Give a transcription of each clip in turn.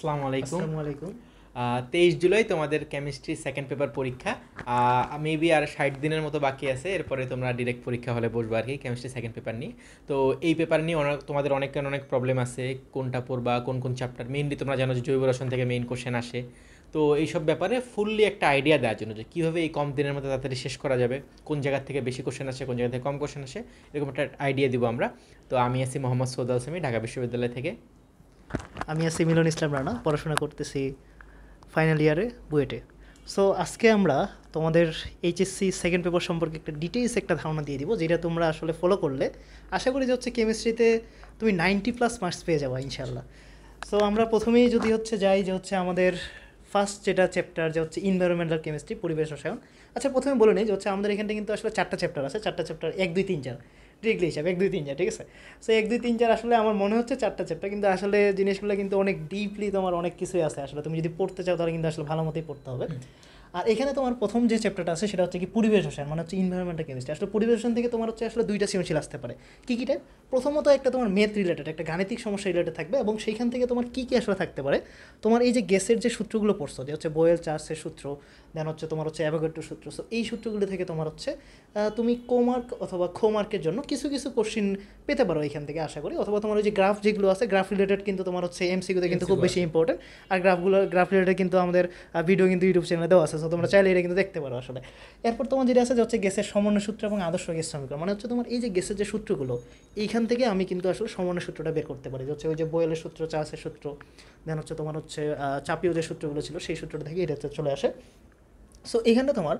আসসালামু আলাইকুম। আসসালামু আলাইকুম। 23 জুলাই তোমাদের কেমিস্ট্রি সেকেন্ড পেপার পরীক্ষা। মেবি আর 60 দিনের মতো বাকি আছে, এরপরে তোমরা ডিরেক্ট পরীক্ষা হলে বসবে আর কি কেমিস্ট্রি সেকেন্ড পেপার নিয়ে। তো এই পেপার নিয়ে তোমাদের অনেকের অনেক প্রবলেম আছে, কোনটা পড়বা, কোন কোন চ্যাপ্টার। মেইনলি তোমরা জানো যে জৈব রসায়ন থেকে মেইন কোশ্চেন আসে। তো এইসব ব্যাপারে ফুললি একটা আইডিয়া দেওয়ার জন্য যে কীভাবে এই কম দিনের মধ্যে তাড়াতাড়ি শেষ করা যাবে, কোন জায়গা থেকে বেশি কোশ্চেন আসে, কোন জায়গা থেকে কম কোশ্চেন আসে, এরকম একটা আইডিয়া দিব আমরা। তো আমি আছি মোহাম্মদ সৌদ আলসামি, ঢাকা বিশ্ববিদ্যালয় থেকে। আমি আছি মিলন ইসলাম রানা, পড়াশোনা করতেছি ফাইনাল ইয়ারে বুয়েটে। সো আজকে আমরা তোমাদের এইচএসসি সেকেন্ড পেপার সম্পর্কে একটা ডিটেইলস একটা ধারণা দিয়ে দিব, যেটা তোমরা আসলে ফলো করলে আশা করি যে হচ্ছে কেমিস্ট্রিতে তুমি 90+ মার্কস পেয়ে যাবো ইনশাল্লাহ। সো আমরা প্রথমেই যদি হচ্ছে যাই যে হচ্ছে আমাদের ফার্স্ট যেটা চ্যাপ্টার যে হচ্ছে ইনভায়রনমেন্টাল কেমিস্ট্রি, পরিবেশ রসায়ন। আচ্ছা, প্রথমে বলে নিই যে হচ্ছে আমাদের এখানটা কিন্তু আসলে 4টা চ্যাপ্টার আছে, 4টা চ্যাপ্টার 1 2 3 4 ডিগ্রি হিসাব 1 2 3 4, ঠিক আছে। সো 1 2 3 4 আসলে আমার মনে হচ্ছে 4টা চ্যাপ্টার, কিন্তু আসলে জিনিসগুলো কিন্তু অনেক ডিপলি তোমার অনেক কিছুই আছে। আসলে তুমি যদি পড়তে চাও তাহলে কিন্তু আসলে ভালো মতোই পড়তে হবে। আর এখানে তোমার প্রথম যে চ্যাপ্টারটা আছে সেটা হচ্ছে কি পরিবেশ রসায়ন, মানে হচ্ছে ইনভায়রনমেন্টাল কেমিস্ট্রি। আসলে পরিবেশ রসায়ন থেকে তোমার হচ্ছে আসলে 2টা সৃজনশীল আসতে পারে। কী কী টাইপ? প্রথমত একটা তোমার মেথ রিলেটেড, একটা গাণিতিক সমস্যা রিলেটেড থাকবে, এবং সেইখান থেকে তোমার কী কী আসলে থাকতে পারে। তোমার এই যে গ্যাসের যে সূত্রগুলো পড়ছো, যে হচ্ছে বয়েল চার্লসের সূত্র, দেন হচ্ছে তোমার হচ্ছে অ্যাভোগাড্রো সূত্র। সো এই সূত্রগুলো থেকে তোমার হচ্ছে তুমি কোমার্ক অথবা খোমার্কের জন্য কিছু কিছু কোশ্চিন পেতে পারো এখান থেকে আশা করি। অথবা তোমার ওই যে গ্রাফ যেগুলো আছে, গ্রাফ রিলেটেড কিন্তু তোমার হচ্ছে এমসিকিউতে কিন্তু খুব বেশি ইম্পর্টেন্ট। আর গ্রাফ রিলেটেড কিন্তু আমাদের ভিডিও কিন্তু ইউটিউব চ্যানেলে দেওয়া আছে, সো তোমরা চাইলে এটা কিন্তু দেখতে পারো আসলে। এরপর তোমার যেটা আছে যে হচ্ছে গ্যাসের সমন্বয় সূত্র এবং আদর্শ গ্যাস সমীকরণ, মানে হচ্ছে তোমার এই যে গ্যাসের যে সূত্রগুলো, এইখান থেকে আমি কিন্তু আসলে সমন্বয় সূত্রটা বের করতে পারি, যে হচ্ছে ওই যে বয়েলের সূত্র, চার্লসের সূত্র, দেন হচ্ছে তোমার হচ্ছে চাপীয় যে সূত্রগুলো ছিল সেই সূত্রটা থেকে এটা চলে আসে। সো এখানে তোমার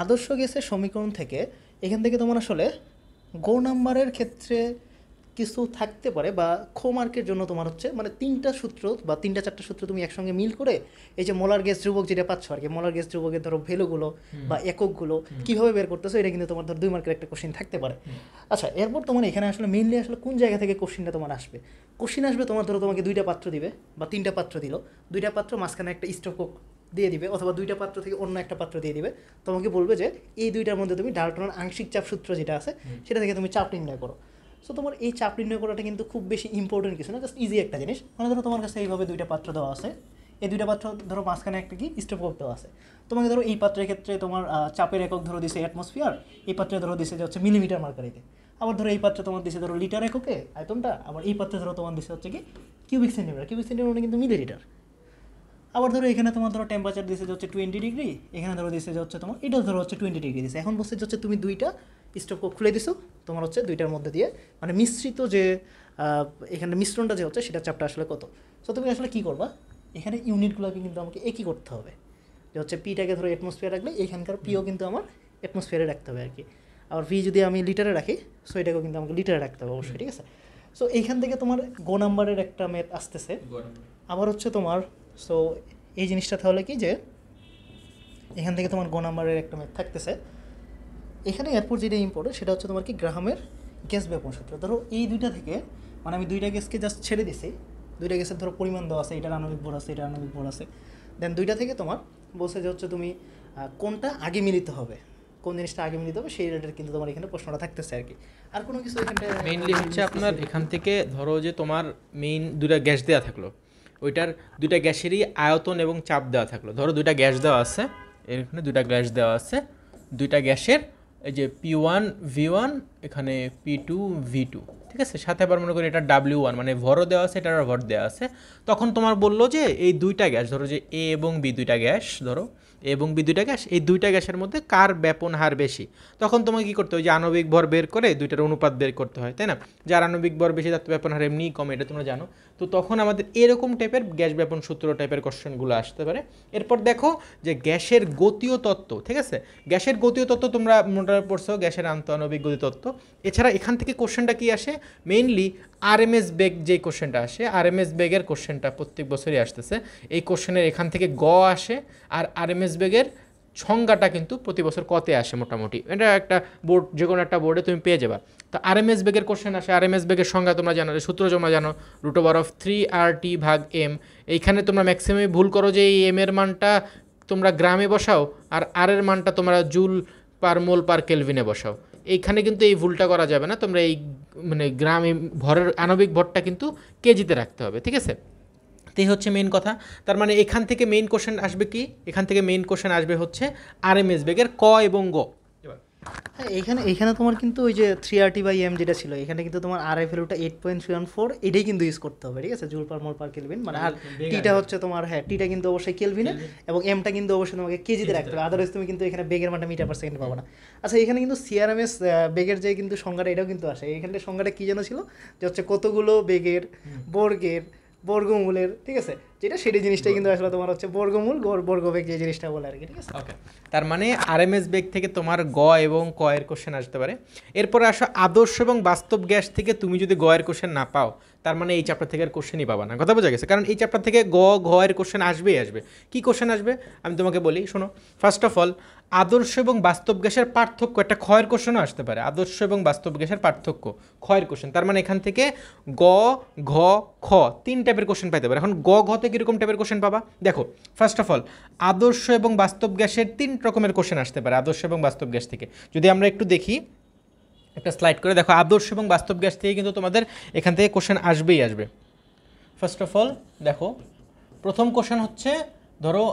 আদর্শ গ্যাসের সমীকরণ থেকে এখান থেকে তোমার আসলে গো নাম্বারের ক্ষেত্রে কিছু থাকতে পারে, বা খো মার্কের জন্য তোমার হচ্ছে মানে 3টা সূত্র বা 3টা 4টা সূত্র তুমি একসঙ্গে মিল করে এই যে মোলার গ্যাস ধ্রুবক যেটা পাচ্ছ আর কি, মোলার গ্যাস ধ্রুবকের ধরো ভ্যালুগুলো বা এককগুলো কীভাবে বের করতেছো, এটা কিন্তু তোমার ধরো 2 মার্কের একটা কোশ্চিন থাকতে পারে। আচ্ছা, এরপর তোমার এখানে আসলে মেইনলি আসলে কোন জায়গা থেকে কোশ্চিনটা তোমার আসবে। কোশ্চিন আসবে তোমার ধরো তোমাকে 2টা পাত্র দিবে বা 3টা পাত্র দিল, 2টা পাত্র মাঝখানে একটা স্টোকক দিয়ে দিবে, অথবা 2টা পাত্র থেকে অন্য একটা পাত্র দিয়ে দিবে। তোমাকে বলবে যে এই 2টার মধ্যে তুমি ডাল্টনের আংশিক চাপ সূত্র যেটা আছে সেটা থেকে তুমি চাপ নির্ণয় করো। সো তোমার এই চাপ নির্ণয় করাটা কিন্তু খুব বেশি ইম্পর্টেন্ট কিছু না, জাস্ট ইজি একটা জিনিস। মানে ধরো তোমার কাছে এইভাবে 2টা পাত্র দেওয়া আছে, এই 2টা পাত্র ধরো মাঝখানে একটা কি স্টোকক দেওয়া আছে। তোমাকে ধরো এই পাত্রের ক্ষেত্রে তোমার চাপের একক ধরো দিছে অ্যাটমসফিয়ার, এই পাত্রে ধরো দিছে যে হচ্ছে মিলিমিটার মার্কারিতে। আবার ধরো এই পাত্রে তোমার দিছে ধরো লিটার এককে আয়তনটা, আবার এই পাত্রে ধরো তোমার দিছে হচ্ছে কি কিউবিক সেন্টিমিটার, কিউবিক সেন্টিমিটার মানে কিন্তু মিলিলিটার। আবার ধরো এখানে তোমার ধরো টেম্পারেচার দিছে যে হচ্ছে 20 ডিগ্রি, এখানে ধরো দিছে যে হচ্ছে তোমার এটা ধরো হচ্ছে 20 ডিগ্রি দিছে। এখন বলছে যে হচ্ছে তুমি 2টা স্টোভ খুলে দিছো, তোমার হচ্ছে 2টার মধ্যে দিয়ে মানে মিশ্রিত যে এখানে মিশ্রণটা যে হচ্ছে সেটা চাপটা আসলে কত। সো তুমি আসলে কী করবা, এখানে ইউনিটগুলোকে কিন্তু আমাকে একই করতে হবে। যে হচ্ছে পিটাকে ধরো অ্যাটমসফিয়ার রাখলে এখানকার পিও কিন্তু আমার অ্যাটমসফিয়ারে রাখতে হবে আর কি। আবার ভি যদি আমি লিটারে রাখি, সো এটাকেও কিন্তু আমাকে লিটারে রাখতে হবে অবশ্যই, ঠিক আছে। সো এইখান থেকে তোমার গো নাম্বারের একটা ম্যাথ আসতেছে। আবার হচ্ছে তোমার সো এই জিনিসটা তাহলে কি যে এখান থেকে তোমার গো নাম্বারের একটা ম্যাথ থাকতেছে। এখানে এরপর যেটা ইম্পর্টেন্ট সেটা হচ্ছে তোমার কি গ্রাহামের গ্যাস ব্যাপন সূত্র। ধরো এই 2টা থেকে মানে আমি 2টা গ্যাসকে জাস্ট ছেড়ে দিছি, 2টা গ্যাসের ধরো পরিমাণ দেওয়া আছে, এটার আণবিক ভর আছে, এটার আণবিক ভর আছে। দেন 2টা থেকে তোমার বলছে যে হচ্ছে তুমি কোনটা আগে মিলিত হবে, কোন জিনিসটা আগে মিলিত হবে সেই রিলেটেড কিন্তু তোমার এখানে প্রশ্নটা থাকতেছে আর কি। আর কোনো কিছু এখানটা মেইনলি হচ্ছে আপনার এখান থেকে ধরো যে তোমার মেইন 2টা গ্যাস দেওয়া থাকলো, ওইটার 2টা গ্যাসেরই আয়তন এবং চাপ দেওয়া থাকলো। ধরো 2টা গ্যাস দেওয়া আছে, এখানে 2টা গ্যাস দেওয়া আছে, 2টা গ্যাসের এই যে P1 V1, এখানে P2 V2, ঠিক আছে। সাথে আবার মনে করি এটা W1 মানে ভরও দেওয়া আছে, এটার ভর দেওয়া আছে। তখন তোমার বললো যে এই 2টা গ্যাস ধরো যে A এবং B 2টা গ্যাস, ধরো এ এবং বি 2টা গ্যাস, এই 2টা গ্যাসের মধ্যে কার ব্যাপন হার বেশি। তখন তোমাকে কী করতে হয়, যে আণবিক ভর বের করে 2টার অনুপাত বের করতে হয়, তাই না। যার আণবিক ভর বেশি তার তো ব্যাপন হার এমনিই কমে, এটা তোমরা জানো। তো তখন আমাদের এরকম টাইপের গ্যাস ব্যাপন সূত্র টাইপের কোশ্চেনগুলো আসতে পারে। এরপর দেখো যে গ্যাসের গতীয় তত্ত্ব, ঠিক আছে। গ্যাসের গতীয় তত্ত্ব তোমরা মোটামুটি পড়ছো, গ্যাসের আন্তঃআণবিক গতি তত্ত্ব। এছাড়া এখান থেকে কোশ্চেনটা কি আসে, মেইনলি আরএমএস বেগ যে কোশ্চেনটা আসে, আরএমএস বেগের কোশ্চেনটা প্রত্যেক বছরই আসতেছে। এই কোশ্চেনের এখান থেকে গ আসে, আর আরএমএস বেগের সংজ্ঞাটা কিন্তু প্রতি বছর কতে আসে মোটামুটি, এটা একটা বোর্ড, যে কোনো একটা বোর্ডে তুমি পেয়ে যাবা। তো আরএমএস বেগের কোশ্চেন আসে, আরএমএস বেগের সংজ্ঞা তোমরা জানো, সূত্র তোমরা জানো √3RT/m। এইখানে তোমরা ম্যাক্সিমাম ভুল করো যে এই এম এর মানটা তোমরা গ্রামে বসাও, আর আর এর মানটা তোমরা জুল পার মোল পার কেলভিনে বসাও। এইখানে কিন্তু এই ভুলটা করা যাবে না, তোমরা এই মানে গ্রামে ভরের আণবিক ভরটা কিন্তু কেজিতে রাখতে হবে, ঠিক আছে। তো এই হচ্ছে মেইন কথা। তার মানে এখান থেকে মেইন কোশ্চেন আসবে কি, এখান থেকে মেইন কোশ্চেন আসবে হচ্ছে আরএমএস বেগের ক এবং গ। হ্যাঁ, এখানে তোমার কিন্তু ওই যে 3RT/m যেটা ছিল, এখানে কিন্তু তোমার আরআই ভ্যালুটা 8.314, এটাই কিন্তু ইউজ করতে হবে, ঠিক আছে, জুল পার মোল পার কেলভিন, মানে আর টিটা হচ্ছে তোমার, হ্যাঁ টিটা কিন্তু অবশ্যই কেলভিনে, এবং এমটা কিন্তু অবশ্যই তোমাকে কেজিতে রাখতে হবে, আদারওয়াইজ তুমি কিন্তু এখানে বেগের মানটা মিটার পার সেকেন্ড পাবো না। আচ্ছা, এখানে কিন্তু সিআরএমএস বেগের যে কিন্তু সংজ্ঞাটা, এটাও কিন্তু আসে এখানে। সংজ্ঞাটা কী যেন ছিল, যে হচ্ছে কতগুলো বেগের বর্গের বর্গমূলের, ঠিক আছে, যেটা সেটা জিনিসটাই কিন্তু আসলে তোমার হচ্ছে বর্গমূল বর্গবেগ যে জিনিসটা বলে আর কি, ঠিক আছে। ওকে, তার মানে আরএমএস বেগ থেকে তোমার গ এবং ক এর কোশ্চেন আসতে পারে। এরপরে আসো আদর্শ এবং বাস্তব গ্যাস থেকে তুমি যদি গ এর কোশ্চেন না পাও, তার মানে এই চ্যাপ্টার থেকে আর কোশ্চেনই পাবা না, কথা বোঝা গেছে? কারণ এই চ্যাপ্টার থেকে ঘ এর কোশ্চেন আসবেই আসবে। কি কোশ্চেন আসবে আমি তোমাকে বলি, শোনো। ফার্স্ট অফ অল, আদর্শ এবং বাস্তব গ্যাসের পার্থক্য, একটা ক্ষয়ের কোশ্চেনও আসতে পারে, আদর্শ এবং বাস্তব গ্যাসের পার্থক্য, ক্ষয়ের কোশ্চেন। তার মানে এখান থেকে গ, ঘ, খ 3 টাইপের কোশ্চেন পাইতে পারে। এখন ঘতে কীরকম টাইপের কোশ্চেন পাবা দেখো। ফার্স্ট অফ অল, আদর্শ এবং বাস্তব গ্যাসের 3 রকমের কোশ্চেন আসতে পারে আদর্শ এবং বাস্তব গ্যাস থেকে। যদি আমরা একটু দেখি, একটা স্লাইড করে দেখো, আদর্শ এবং বাস্তব গ্যাস থেকে কিন্তু তোমাদের এখান থেকে কোশ্চেন আসবেই আসবে। ফার্স্ট অফ অল দেখো, প্রথম কোশ্চেন হচ্ছে ধরো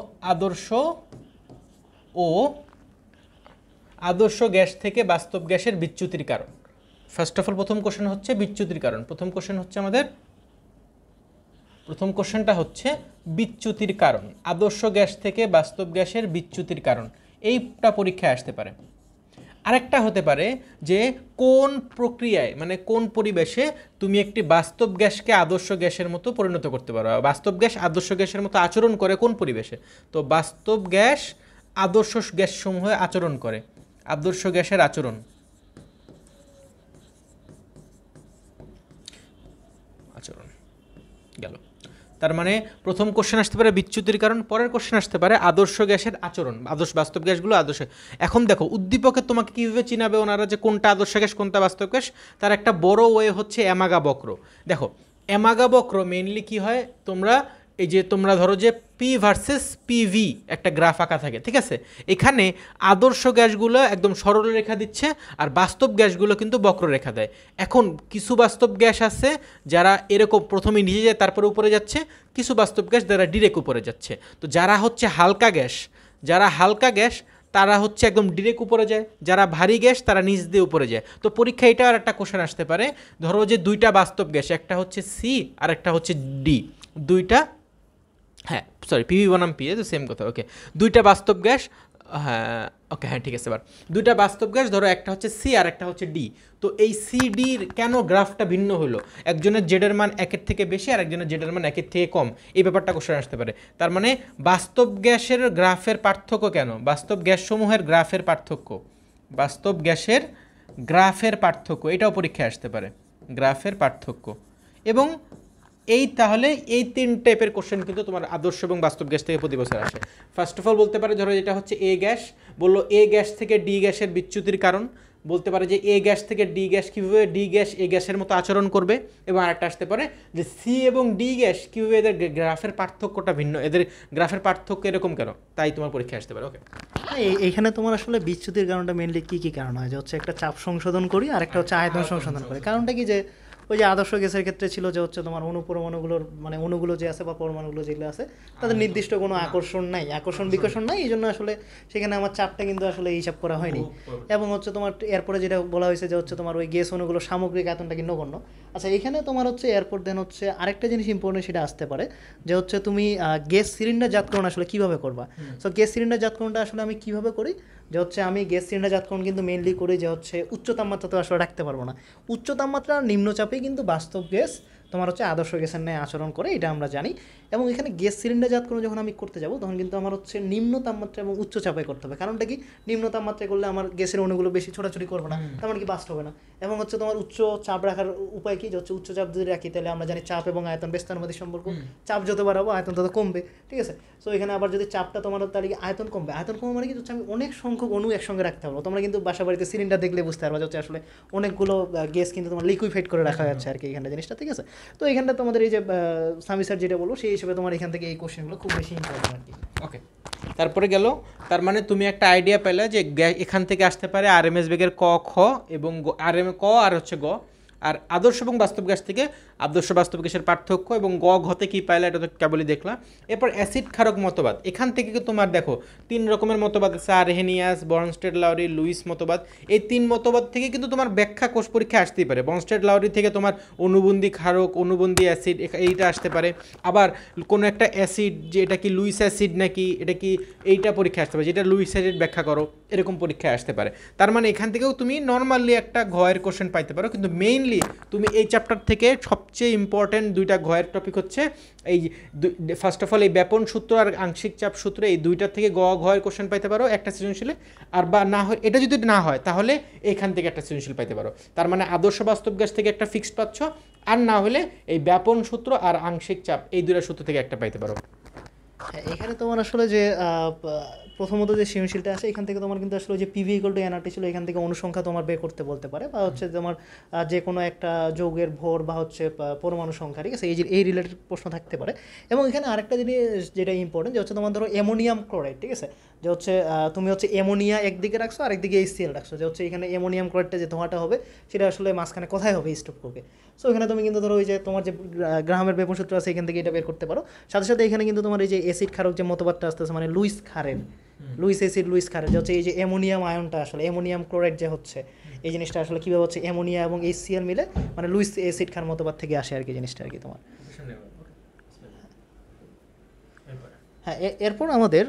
আদর্শ গ্যাস থেকে বাস্তব গ্যাসের বিচ্যুতির কারণ। ফার্স্ট অফ অল প্রথম কোশ্চেন হচ্ছে বিচ্যুতির কারণ। প্রথম কোশ্চেন হচ্ছে আমাদের, প্রথম কোশ্চেনটা হচ্ছে বিচ্যুতির কারণ, আদর্শ গ্যাস থেকে বাস্তব গ্যাসের বিচ্যুতির কারণ, এইটা পরীক্ষায় আসতে পারে। আরেকটা হতে পারে যে কোন প্রক্রিয়ায়, মানে কোন পরিবেশে তুমি একটি বাস্তব গ্যাসকে আদর্শ গ্যাসের মতো পরিণত করতে পারো, বাস্তব গ্যাস আদর্শ গ্যাসের মতো আচরণ করে কোন পরিবেশে। তো বাস্তব গ্যাস আদর্শ গ্যাস সমূহে আচরণ করে, আদর্শ গ্যাসের আচরণ, গেল। তার মানে প্রথম কোশ্চেন আসতে পারে বিচ্যুতির কারণ, পরের কোশ্চেন আসতে পারে আদর্শ গ্যাসের আচরণ, আদর্শ বাস্তব গ্যাসগুলো আদর্শ। এখন দেখো উদ্দীপকে তোমাকে কীভাবে চিনাবে ওনারা যে কোনটা আদর্শ গ্যাস কোনটা বাস্তব গ্যাস, তার একটা বড় ওয়ে হচ্ছে অ্যামাগা বক্র। দেখো অ্যামাগা বক্র মেইনলি কি হয়, তোমরা এই যে তোমরা ধরো যে পি ভার্সেস পিভি একটা গ্রাফ আঁকা থাকে, ঠিক আছে, এখানে আদর্শ গ্যাসগুলো একদম সরল রেখা দিচ্ছে আর বাস্তব গ্যাসগুলো কিন্তু বক্ররেখা দেয়। এখন কিছু বাস্তব গ্যাস আছে যারা এরকম প্রথমে নিচে যায় তারপরে উপরে যাচ্ছে, কিছু বাস্তব গ্যাস যারা ডিরেক্ট উপরে যাচ্ছে। তো যারা হচ্ছে হালকা গ্যাস, যারা হালকা গ্যাস তারা হচ্ছে একদম ডিরেক্ট উপরে যায়, যারা ভারী গ্যাস তারা নিচ দিয়ে উপরে যায়। তো পরীক্ষা এটা আর একটা কোশ্চেন আসতে পারে, ধরো যে দুইটা বাস্তব গ্যাস, একটা হচ্ছে সি আর একটা হচ্ছে ডি, দুইটা, হ্যাঁ সরি পিভি বনাম পি, তো সেম কথা। ওকে, দুইটা বাস্তব গ্যাস, হ্যাঁ ওকে হ্যাঁ ঠিক আছে। এবার দুইটা বাস্তব গ্যাস ধরো, একটা হচ্ছে সি আর একটা হচ্ছে ডি। তো এই সি ডির কেন গ্রাফটা ভিন্ন হলো, একজনের জেডের মান 1-এর থেকে বেশি আর একজনের জেডের মান 1-এর থেকে কম, এই ব্যাপারটা কোশ্চেন আসতে পারে। তার মানে বাস্তব গ্যাসের গ্রাফের পার্থক্য কেন, বাস্তব গ্যাসসমূহের গ্রাফের পার্থক্য, বাস্তব গ্যাসের গ্রাফের পার্থক্য, এটাও পরীক্ষায় আসতে পারে, গ্রাফের পার্থক্য। এবং এই তাহলে এই 3 টাইপের কোশ্চেন কিন্তু তোমার আদর্শ এবং বাস্তব গ্যাস থেকে প্রতি বছর আসে। ফার্স্ট অফ অল বলতে পারে, ধরো যেটা হচ্ছে এ গ্যাস, বললো এ গ্যাস থেকে ডি গ্যাসের বিচ্যুতির কারণ, বলতে পারে যে এ গ্যাস থেকে ডি গ্যাস কীভাবে ডি গ্যাস এ গ্যাসের মতো আচরণ করবে। এবং আরেকটা আসতে পারে যে সি এবং ডি গ্যাস কীভাবে এদের গ্রাফের পার্থক্যটা ভিন্ন, এদের গ্রাফের পার্থক্য এরকম কেন, তাই তোমার পরীক্ষায় আসতে পারে। ওকে, এইখানে তোমার আসলে বিচ্যুতির কারণটা মেনলি কী কারণ হয়, যে হচ্ছে একটা চাপ সংশোধন করি আর একটা হচ্ছে আয়তন সংশোধন করি। কারণটা কি, যে ওই যে আদর্শ গ্যাসের ক্ষেত্রে ছিল যে হচ্ছে তোমার অনুপরমাণুগুলোর, মানে অণুগুলো যে আছে বা পরমাণুগুলো যেগুলো আছে তাদের নির্দিষ্ট কোনো আকর্ষণ নাই, আকর্ষণ বিকর্ষণ নাই, এই জন্য আসলে সেখানে আমার চাপটা কিন্তু আসলে হিসাব করা হয়নি। এবং হচ্ছে তোমার এরপরে যেটা বলা হয়েছে যে হচ্ছে তোমার ওই গ্যাস অণুগুলো সামগ্রিক আয়তনটা কি নগণ্য। আচ্ছা, এখানে তোমার হচ্ছে এরপর দেন হচ্ছে আরেকটা জিনিস ইম্পর্টেন্ট, সেটা আসতে পারে যে হচ্ছে তুমি গ্যাস সিলিন্ডার জাতকরণ আসলে কীভাবে করবা। সো গ্যাস সিলিন্ডার জাতকরণটা আসলে আমি কীভাবে করি, যে হচ্ছে আমি গ্যাস সিলিন্ডার জাতকরণ কিন্তু মেইনলি করি যে হচ্ছে উচ্চ তাপমাত্রা তো আসলে রাখতে পারবো না, উচ্চ তাপমাত্রা নিম্নচাপে কিন্তু বাস্তব গ্যাস তোমার হচ্ছে আদর্শ গ্যাসের ন্যায় আচরণ করে, এটা আমরা জানি। এবং এখানে গ্যাস সিলিন্ডার জাতকরণ যখন আমি করতে যাব তখন কিন্তু আমার হচ্ছে নিম্ন তাপমাত্রা এবং উচ্চ চাপে করতে হবে। কারণটা কি, নিম্ন তাপমাত্রায় করলে আমার গ্যাসের অণুগুলো বেশি ছোটাছুটি করবে না, তেমন মানে কি বাস্ট হবে না। এবং হচ্ছে তোমার উচ্চ চাপ রাখার উপায় কি, যে হচ্ছে উচ্চ চাপ যদি রাখি তাহলে আমরা জানি চাপ এবং আয়তন ব্যস্তানুপাতিক সম্পর্ক, চাপ যত বাড়াবো আয়তন তত কমবে, ঠিক আছে। সো এখানে আবার যদি চাপটা তোমার তাহলে আয়তন কমবে, আয়তন কমে মানে কি হচ্ছে আমি অনেক সংখ্যক অণু একসঙ্গে রাখতে পারবো। তোমরা কিন্তু বাসা বাড়িতে সিলিন্ডার দেখলে বুঝতে পারবা যে হচ্ছে আসলে অনেকগুলো গ্যাস কিন্তু তোমার লিকুইফাইড করে রাখা যাচ্ছে আর কি এখানে জিনিসটা, ঠিক আছে। তো এখানটা তোমাদের এই যে সামি স্যার যেটা বলবো সেই হিসেবে তোমার এখান থেকে এই কোশ্চেনগুলো খুব বেশি ইম্পর্টেন্ট আর কি। ওকে, তারপরে গেল, তার মানে তুমি একটা আইডিয়া পেলে যে এখান থেকে আসতে পারে আরএমএস বেগের ক খ এবং ক আর হচ্ছে গ, আর আদর্শ এবং বাস্তব গ্যাস থেকে আদর্শ বাস্তব গ্যাসের পার্থক্য এবং গ ঘতে কী পাইলে এটা তো কেবলই দেখলাম। এরপর অ্যাসিড ক্ষারক মতবাদ, এখান থেকে তোমার দেখো 3 রকমের মতবাদ আছে, আরহেনিয়াস, বর্নস্টেড লাউরি, লুইস মতবাদ। এই 3 মতবাদ থেকে কিন্তু তোমার ব্যাখ্যা কোষ পরীক্ষা আসতেই পারে। বর্নস্টেড লাউরি থেকে তোমার অনুবন্ধী ক্ষারক, অনুবন্ধী অ্যাসিড এইটা আসতে পারে। আবার কোনো একটা অ্যাসিড যে এটা কি লুইস অ্যাসিড নাকি এটা কি এইটা পরীক্ষা আসতে পারে, যেটা লুইস অ্যাসিড ব্যাখ্যা করো, এরকম পরীক্ষায় আসতে পারে। তার মানে এখান থেকেও তুমি নর্মালি একটা ঘয়ের কোশ্চেন পাইতে পারো, কিন্তু মেইনলি তুমি এই চ্যাপ্টার থেকে সবচেয়ে ইম্পর্টেন্ট 2টা ঘয়ের টপিক হচ্ছে এই ফার্স্ট অফ অল এই ব্যাপন সূত্র আর আংশিক চাপ সূত্র, এই 2টার থেকে ঘয়ের কোশ্চেন পাইতে পারো একটা সৃজনশীলে। আর বা না হয় এটা যদি না হয় তাহলে এখান থেকে একটা সৃজনশীল পাইতে পারো। তার মানে আদর্শ বাস্তব গ্যাস থেকে একটা ফিক্সড পাচ্ছ, আর না হলে এই ব্যাপন সূত্র আর আংশিক চাপ এই 2টা সূত্র থেকে একটা পাইতে পারো। হ্যাঁ, এখানে তোমার আসলে যে প্রথমত যে সৃজনশীলটা আসে এখান থেকে তোমার কিন্তু আসলে যে পিভি ইকুয়াল টু এনআরটি ছিল, এখান থেকে অনুসংখ্যা তোমার বের করতে বলতে পারে, বা হচ্ছে তোমার যে কোনো একটা যৌগের ভর বা হচ্ছে পরমাণু সংখ্যা, ঠিক আছে, এই রিলেটেড প্রশ্ন থাকতে পারে। এবং এখানে আরেকটা জিনিস যেটা ইম্পর্টেন্ট, যে হচ্ছে তোমার ধরো অ্যামোনিয়াম ক্লোরাইড, ঠিক আছে, যে হচ্ছে তুমি হচ্ছে অ্যামোনিয়া একদিকে রাখছো আর একদিকে HCl রাখছো, যে হচ্ছে এখানে অ্যামোনিয়াম ক্লোরাইডটা যে ধোঁয়াটা হবে সেটা আসলে মাঝখানে কোথায় হবে, স্টপ করবে। সো এখানে তুমি কিন্তু ধরো ওই যে তোমার যে গ্রাহামের ব্যাপন সূত্র আছে এখান থেকে এটা বের করতে পারো। সাথে সাথে এখানে কিন্তু তোমার এই যে অ্যাসিড ক্ষারক যে মতবাদটা আসতেছে, মানে লুইস ক্ষারের, লুইস অ্যাসিড লুইস ক্ষারের, যে হচ্ছে এই যে অ্যামোনিয়াম আয়নটা আসলে অ্যামোনিয়াম ক্লোরাইড যে হচ্ছে এই জিনিসটা আসলে কীভাবে হচ্ছে অ্যামোনিয়া এবং HCl মিলে মানে লুইস অ্যাসিড ক্ষার মতবাদ থেকে আসে আর কি জিনিসটা আর কি তোমার। হ্যাঁ, এরপর আমাদের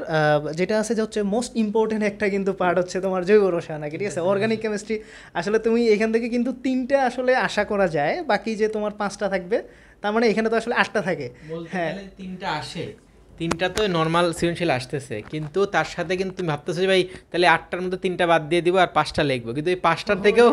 যেটা আছে যে হচ্ছে মোস্ট ইম্পর্টেন্ট একটা কিন্তু পার্ট হচ্ছে তোমার জৈব রসায়ন, ঠিক আছে, অর্গানিক কেমিস্ট্রি। আসলে তুমি এখান থেকে কিন্তু 3টা আসলে আশা করা যায়, বাকি যে তোমার 5টা থাকবে, তার মানে এখানে তো আসলে 8টা থাকে। হ্যাঁ, 3টা আসে, 3টা তো নর্মাল সৃজনশীল আসতেছে, কিন্তু তার সাথে কিন্তু তুমি ভাবতেছো যে ভাই তাহলে 8টার মধ্যে 3টা বাদ দিয়ে দিব আর 5টা লিখবো, কিন্তু এই 5টার থেকেও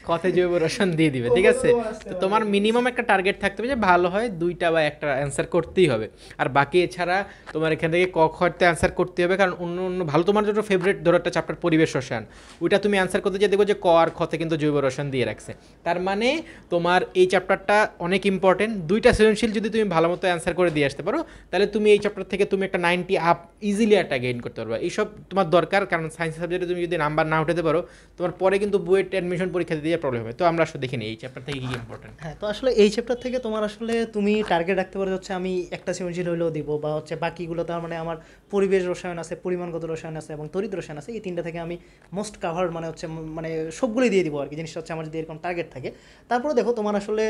খতে জৈব রসায়ন দিয়ে দিবে, ঠিক আছে। তো তোমার মিনিমাম একটা টার্গেট থাকতে হবে যে ভালো হয় 2টা বা একটা অ্যান্সার করতেই হবে, আর বাকি এছাড়া তোমার এখান থেকে খতে অ্যান্সার করতে হবে, কারণ অন্য অন্য ভালো তোমার যেটা ফেভারিট ধরো একটা চ্যাপ্টার পরিবেশ রসায়ন, ওইটা তুমি অ্যান্সার করতে যে দেখবো যে ক আর খতে কিন্তু জৈব রসায়ন দিয়ে রাখছে। তার মানে তোমার এই চ্যাপ্টারটা অনেক ইম্পর্টেন্ট। 2টা সৃজনশীল যদি তুমি ভালো মতো অ্যান্সার করে দিয়ে আসতে পারো তাহলে তুমি এই চ্যাপ্টার থেকে তুমি একটা 90 আপ ইজিলি একটা গেইন করতে পারবে। এইসব তোমার দরকার, কারণ সায়েন্স সাবজেক্টে তুমি যদি নাম্বার না উঠাতে পারো তোমার পরে কিন্তু বুয়েট অ্যাডমিশন পরীক্ষা দিতে প্রবলেম হবে। তো আমরা আসলে দেখিনি এই চ্যাপ্টার থেকে কী ইম্পর্টেন্ট। হ্যাঁ, তো আসলে এই চ্যাপ্টার থেকে তোমার আসলে তুমি টার্গেট রাখতে পারো হচ্ছে আমি একটা সৃজনশীল হলেও দিব, বা হচ্ছে বাকিগুলো তার মানে আমার পরিবেশ রসায়ন আছে, পরিমাণগত রসায়ন আছে এবং তড়িৎ রসায়ন আছে, এই 3টা থেকে আমি মোস্ট কাভার মানে হচ্ছে মানে সবগুলোই দিয়ে দিব আর কি, জিনিসটা হচ্ছে আমার যদি এরকম টার্গেট থাকে। তারপরে দেখো তোমার আসলে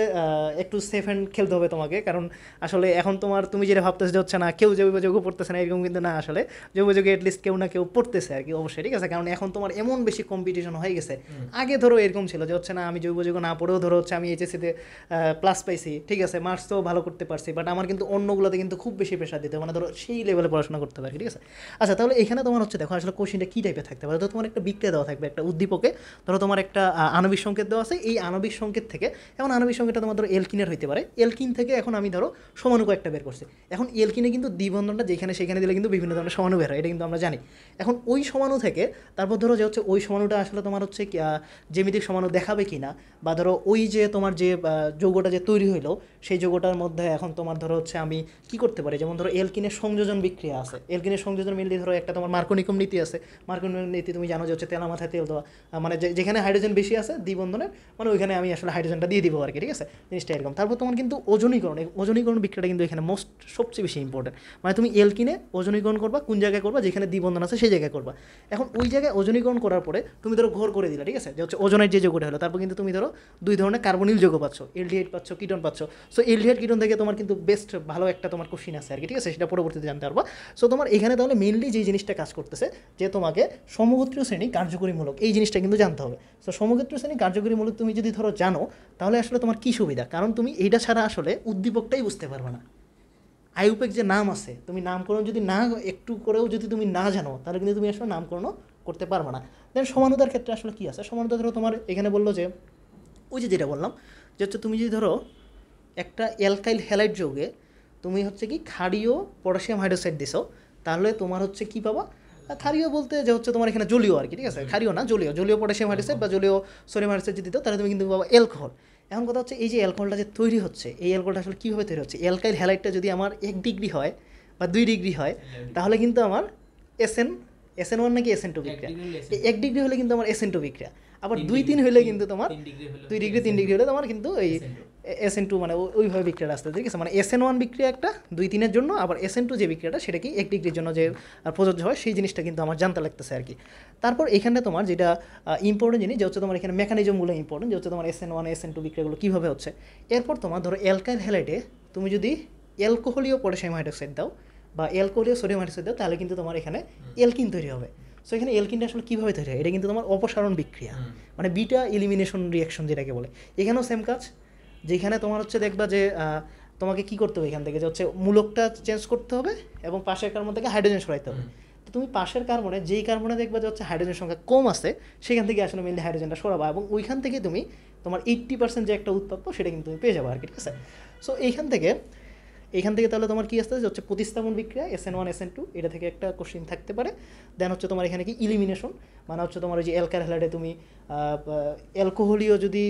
একটু সেফ হ্যান্ড খেলতে হবে তোমাকে, কারণ আসলে এখন তুমি যেটা ভাবতেছো যে হচ্ছে না কেউ জৈব যৌগ পড়তেছে না এরকম কিন্তু না, আসলে জৈব যৌগে অ্যাটলিস্ট কেউ না কেউ পড়তেছে আর কি, অবশ্যই, ঠিক আছে, কারণ এখন তোমার এমন বেশি কম্পিটিশন হয়ে গেছে। আগে ধরো এরকম ছিল যে হচ্ছে না আমি জৈব যৌগ না পড়েও ধরো হচ্ছে আমি HSC-তে প্লাস পাইছি, ঠিক আছে, মার্কসও ভালো করতে পারছি, বাট আমার কিন্তু অন্যগুলোতে কিন্তু খুব বেশি প্রেশার দিতে মানে ধরো সেই লেভেলে পড়াশোনা করতে পারি, ঠিক আছে। আচ্ছা, তাহলে এখানে তোমার হচ্ছে দেখো আসলে কোশ্চেনটা কী টাইপের থাকতে পারে, তো তোমার একটা বিক্রিয়া দেওয়া থাকবে, একটা উদ্দীপকে ধরো তোমার একটা আণবিক সংকেত দেওয়া আছে, এই আণবিক সংকেত থেকে এখন আণবিক সংকেতটা তোমার ধরো এলকিনের হইতে পারে, এলকিন থেকে এখন আমি ধরো সমাণুক একটা বের করছি। এখন এলকিনে কিন্তু দ্বিবন্ধনটা যেখানে সেখানে দিলে কিন্তু বিভিন্ন ধরনের সমাণু বের হয়, এটা কিন্তু আমরা জানি। এখন ওই সমাণু থেকে তারপর ধরো যে হচ্ছে ওই সমাণুটা আসলে তোমার হচ্ছে জ্যামিতিক সমাণু দেখাবে কিনা, বা ধরো ওই যে তোমার যে যৌগটা যে তৈরি হইলো সেই যৌগটার মধ্যে এখন তোমার ধরো হচ্ছে আমি কি করতে পারি, যেমন ধরো এলকিনের সংযোজন বিক্রিয়া আছে, এলকিনের সংযোজন মিললে ধরো একটা তোমার মার্কোনিকম নীতি আছে, মার্কোনিকম নীতি তুমি জানো যে হচ্ছে তেলা মাথায় তেল দেওয়া, মানে যেখানে হাইড্রোজেন বেশি আছে দ্বিবন্ধনের মানে ওইখানে আমি আসলে হাইড্রোজেনটা দিয়ে দিব আর কি, ঠিক আছে, জিনিসটা এরকম। তারপর তোমার কিন্তু ওজনীকরণ, ওজনীকরণ বিক্রিয়াটা কিন্তু এখানে সবচেয়ে বেশি ইম্পর্টেন্ট, মানে তুমি এলকিনে ওজনীকরণ করবা কোন জায়গায় করবা, যেখানে দ্বিবন্ধন আছে সেই জায়গায় করবা। এখন ওই জায়গায় ওজনীকরণ করার পরে তুমি ধরো ঘর করে দিলা, ঠিক আছে, যে হচ্ছে ওজনের যে যৌগটা হলো, তারপর কিন্তু তুমি ধরো 2 ধরনের কার্বনিল যৌগ পাচ্ছ, এলডিহাইড পাচ্ছ, কিটোন পাচ্ছ। সো এলডিহাইড কিটোন থেকে তোমার কিন্তু বেস্ট ভালো একটা তোমার কোশ্চিন আছে আর কি, ঠিক আছে, সেটা পরবর্তীতে জানতে পারবা। সো তোমার এখানে তাহলে মেইনলি যে জিনিসটা কাজ করতেছে যে তোমাকে সমগোত্রীয় শ্রেণী কার্যকরীমূলক এই জিনিসটা কিন্তু জানতে হবে। সো সমগোত্রীয় শ্রেণী কার্যকরীমূলক তুমি যদি ধরো জানো তাহলে আসলে তোমার কী সুবিধা, কারণ তুমি এইটা ছাড়া আসলে উদ্দীপকটাই বুঝতে পারবে না। আইউপেক যে নাম আছে তুমি নামকরণ যদি না একটু করেও যদি তুমি না জানো তাহলে কিন্তু তুমি আসলে নামকরণও করতে পারবে না। দেন সমানুতার ক্ষেত্রে আসলে কী আছে, সমানুতা ধরো তোমার এখানে বললো যে ওই যেটা বললাম যে হচ্ছে তুমি যদি ধরো একটা অ্যালকাইল হ্যালাইড যৌগে তুমি হচ্ছে কি ক্ষারীয় পটাশিয়াম হাইড্রোক্সাইড দিছো, তাহলে তোমার হচ্ছে কী পাবা, ক্ষারীয় বলতে যে হচ্ছে তোমার এখানে জলীয় আর কি, ঠিক আছে, ক্ষারীয় না জলীয় পটাশিয়াম হাইড্রোক্সাইড বা জলীয় সোডিয়াম হাইড্রোক্সাইড যদি দিতো তাহলে তুমি কিন্তু পাবা অ্যালকোহল। এখন কথা হচ্ছে এই যে অ্যালকোহলটা যে তৈরি হচ্ছে এই অ্যালকোহলটা আসলে কীভাবে তৈরি হচ্ছে, অ্যালকাইল হ্যালাইডটা যদি আমার 1 ডিগ্রি হয় বা 2 ডিগ্রি হয় তাহলে কিন্তু আমার SN1 নাকি SN2 বিক্রিয়া, 1 ডিগ্রি হলে কিন্তু আমার SN2 বিক্রিয়া, আবার 2-3 হলে কিন্তু তোমার 2 ডিগ্রি 3 ডিগ্রি হলে তোমার কিন্তু এই SN2 মানে ওইভাবে বিক্রিয়া আসতে, ঠিক আছে, মানে SN1 বিক্রিয়া একটা 2-3-এর জন্য, আবার SN2 যে বিক্রিয়াটা সেটা কি 1 ডিগ্রির জন্য যে প্রযোজ্য হয় সেই জিনিসটা কিন্তু আমার জানতে লাগতেছে আর কি। তারপর এখানে তোমার যেটা ইম্পর্টেন্ট জিনিস যে হচ্ছে তোমার এখানে মেকানিজমগুলো ইম্পর্টেন্ট, যে হচ্ছে তোমার SN1 SN2 বিক্রিয়াগুলো কীভাবে হচ্ছে। এরপর তোমার ধরো অ্যালকাইল হ্যালাইডে তুমি যদি অ্যালকোহলীয় পটাশিয়াম হাইড্রোক্সাইড দাও বা অ্যালকোহলীয় সোডিয়াম হাইড্রোক্সাইড দাও, তাহলে কিন্তু তোমার এখানে অ্যালকিন তৈরি হবে। সো এখানে অ্যালকিনটা আসলে কীভাবে তৈরি হয়, এটা কিন্তু তোমার অপসারণ বিক্রিয়া, মানে বিটা এলিমিনেশন রিয়াকশন যেটাকে বলে। এখানেও সেম কাজ, যেখানে তোমার হচ্ছে দেখবা যে তোমাকে কী করতে হবে এখান থেকে, যে হচ্ছে মূলকটা চেঞ্জ করতে হবে এবং পাশের কার্বন থেকে হাইড্রোজেন সরাইতে হবে। তো তুমি পাশের কার্বনে যেই কার্বনে দেখবা যে হচ্ছে হাইড্রোজেন সংখ্যা কম আছে সেখান থেকে আসলে মেনলি হাইড্রোজেনটা সরাবা এবং ওইখান থেকে তুমি তোমার 80% যে একটা উৎপাদ্য সেটা কিন্তু তুমি পেয়ে যাবে আর কি, ঠিক আছে। সো এইখান থেকে তাহলে তোমার কী আসতে হচ্ছে প্রতিস্থাপন বিক্রিয়া SN1 SN2, এটা থেকে একটা কোশ্চিন থাকতে পারে। দেন হচ্ছে তোমার এখানে কি ইলিমিনেশন, মানে হচ্ছে তোমার ওই যে অ্যালকাইল হ্যালাইডে তুমি অ্যালকোহলীয় যদি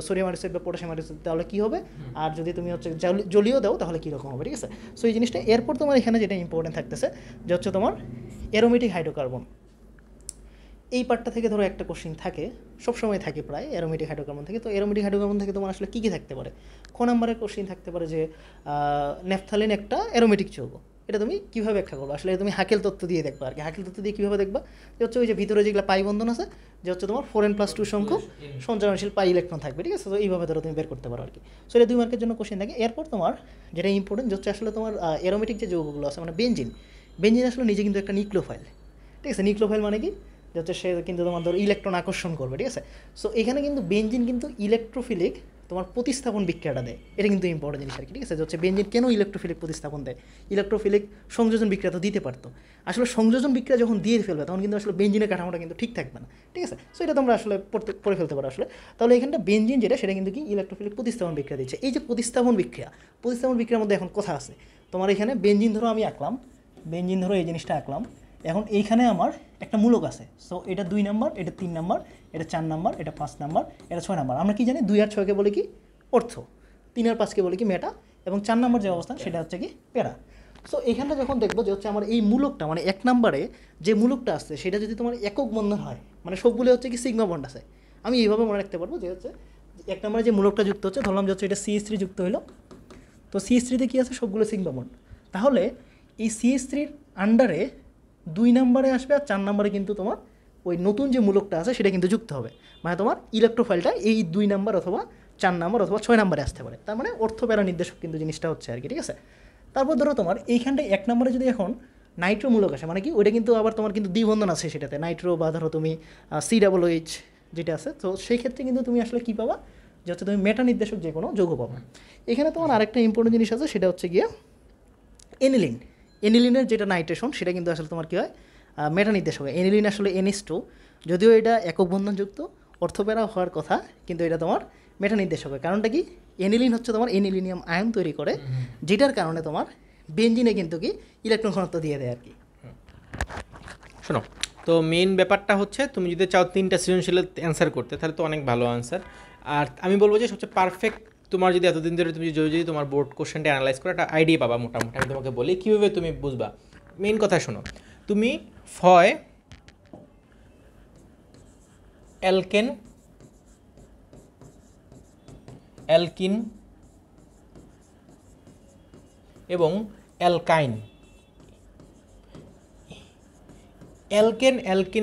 সোডিয়াম হাইড্রোক্সাইড বা পটাশিয়াম হাইড্রোক্সাইড তাহলে কী হবে, আর যদি তুমি হচ্ছে জলীয় দাও তাহলে কীরকম হবে, ঠিক আছে। সো এই জিনিসটা এরপর তোমার এখানে যেটা ইম্পর্টেন্ট থাকতেছে যে হচ্ছে তোমার অ্যারোমেটিক হাইড্রোকার্বন। এই পার্টটা থেকে ধরো একটা কোশ্চিন থাকে, সবসময় থাকে প্রায় অ্যারোমেটিক হাইড্রোকার্বন থেকে। তো অ্যারোমেটিক হাইড্রোকার্বন থেকে তোমার আসলে কী কী থাকতে পারে, ক নম্বরের কোশ্চিন থাকতে পারে যে ন্যাপথালিন একটা অ্যারোমেটিক যৌগ, এটা তুমি কীভাবে ব্যাখ্যা করবো, আসলে তুমি হাকেল তত্ত্ব দিয়ে দেখবা আর কি। হাকেল তত্ত্ব দিয়ে কীভাবে দেখবা, যে হচ্ছে ওই যে ভিতরে যেগুলো পাই বন্ধন আছে, যে হচ্ছে তোমার 4n+2 সংখ্যক সঞ্চারণশীল পাই ইলেকট্রন থাকবে, ঠিক আছে। তো এইভাবে ধরো তুমি বের করতে পারো আর কি। সো এটা 2 মার্কের জন্য কোশ্চিন থাকে। এরপর তোমার যেটা ইম্পর্টেন্ট যে হচ্ছে আসলে তোমার অ্যারোমেটিক যে যৌগগুলো আছে, মানে বেঞ্জিন আসলে নিজে কিন্তু একটা নিউক্লিওফাইল, ঠিক আছে। নিউক্লিওফাইল মানে কি, যে হচ্ছে সে কিন্তু তোমার ধরো ইলেকট্রন আকর্ষণ করবে, ঠিক আছে। সো এখানে কিন্তু বেঞ্জিন কিন্তু ইলেকট্রোফিলিক তোমার প্রতিস্থাপন বিক্রিয়াটা দেয়, এটা কিন্তু ইম্পর্টেন্ট জিনিস আর কি, ঠিক আছে। যে হচ্ছে বেঞ্জিন কেন ইলেকট্রোফিলিক প্রতিস্থাপন দেয়, ইলেকট্রোফিলিক সংযোজন বিক্রিয়া তো দিতে পারতো, আসলে সংযোজন বিক্রিয়া যখন দিয়ে ফেলবে তখন কিন্তু আসলে বেঞ্জিনের কাঠামোটা কিন্তু ঠিক থাকবে না, ঠিক আছে। সো এটা তোমরা আসলে পড়ে ফেলতে পারো আসলে। তাহলে এখানটা বেঞ্জিন যেটা সেটা কিন্তু কি ইলেকট্রোফিলিক প্রতিস্থাপন বিক্রিয়া দিচ্ছে। এই যে প্রতিস্থাপন বিক্রিয়ার মধ্যে এখন কথা আছে তোমার, এখানে বেঞ্জিন ধরো আমি আঁকলাম, এই জিনিসটা আঁকলাম, এখন এইখানে আমার একটা মূলক আছে। সো এটা 2 নাম্বার, এটা 3 নাম্বার, এটা 4 নাম্বার, এটা 5 নাম্বার, এটা 6 নাম্বার। আমরা কি জানি 2 আর 6কে বলে কি অর্থ, 3 আর 5কে বলে কি মেটা, এবং 4 নাম্বার যে অবস্থান সেটা হচ্ছে কি প্যারা। সো এখানটা যখন দেখবো যে হচ্ছে আমার এই মূলকটা মানে 1 নাম্বারে যে মূলকটা আসছে সেটা যদি তোমার একক বন্ধন হয়, মানে সবগুলো হচ্ছে কি সিগমা বন্ড আছে, আমি এইভাবে মনে রাখতে পারবো যে হচ্ছে 1 নাম্বারে যে মূলকটা যুক্ত হচ্ছে, ধরলাম যে হচ্ছে এটা CH3 যুক্ত হলো, তো CH3-তে কী আছে সবগুলো সিগমা বন্ড, তাহলে এই CH3-র আন্ডারে 2 নাম্বারে আসবে আর 4 নাম্বারে কিন্তু তোমার ওই নতুন যে মূলকটা আছে সেটা কিন্তু যুক্ত হবে, মানে তোমার ইলেকট্রোফাইলটা এই 2 নাম্বার অথবা 4 নাম্বার অথবা 6 নাম্বারে আসতে পারে। তার মানে অর্থপ্যারা নির্দেশক কিন্তু জিনিসটা হচ্ছে আর কি, ঠিক আছে। তারপর ধরো তোমার এইখানটায় 1 নাম্বারে যদি এখন নাইট্রো মূলক আসে, মানে কি ওইটা কিন্তু আবার তোমার কিন্তু দ্বিবন্ধন আছে সেটাতে, নাইট্রো বা ধরো তুমি COOH যেটা আছে, তো সেই ক্ষেত্রে কিন্তু তুমি আসলে কী পাবা, যে হচ্ছে তুমি মেটা নির্দেশক যে কোনো যৌগ পাবা। এখানে তোমার আরেকটা ইম্পর্টেন্ট জিনিস আছে, সেটা হচ্ছে গিয়ে এনিলিনের যেটা নাইট্রেশন সেটা কিন্তু আসলে তোমার কী হয় মেটা নির্দেশক হয়। এনিলিন আসলে NH2, যদিও এটা একক বন্ধনযুক্ত অর্থপ্যারা হওয়ার কথা, কিন্তু এটা তোমার মেটা নির্দেশক হয়। কারণটা কি, এনিলিন হচ্ছে তোমার এনিলিনিয়াম আয়ন তৈরি করে, যেটার কারণে তোমার বেঞ্জিনে কিন্তু কি ইলেকট্রন ঘনত্ব দিয়ে দেয় আর কি। শোনো, তো মেইন ব্যাপারটা হচ্ছে তুমি যদি চাও 3টা সৃজনশীলের অ্যান্সার করতে তাহলে তো অনেক ভালো আনসার। আর আমি বলবো যে সবচেয়ে পারফেক্ট তোমার যদি এতদিন ধরে তুমি যদি তোমার বোর্ড কোশ্চেনটা অ্যানালাইজ করে একটা আইডিয়া পাবা মোটামুটি। আমি তোমাকে বলি কীভাবে তুমি বুঝবা। মেইন কথা শোনো, তুমি ফয় অ্যালকিন এবং অ্যালকাইন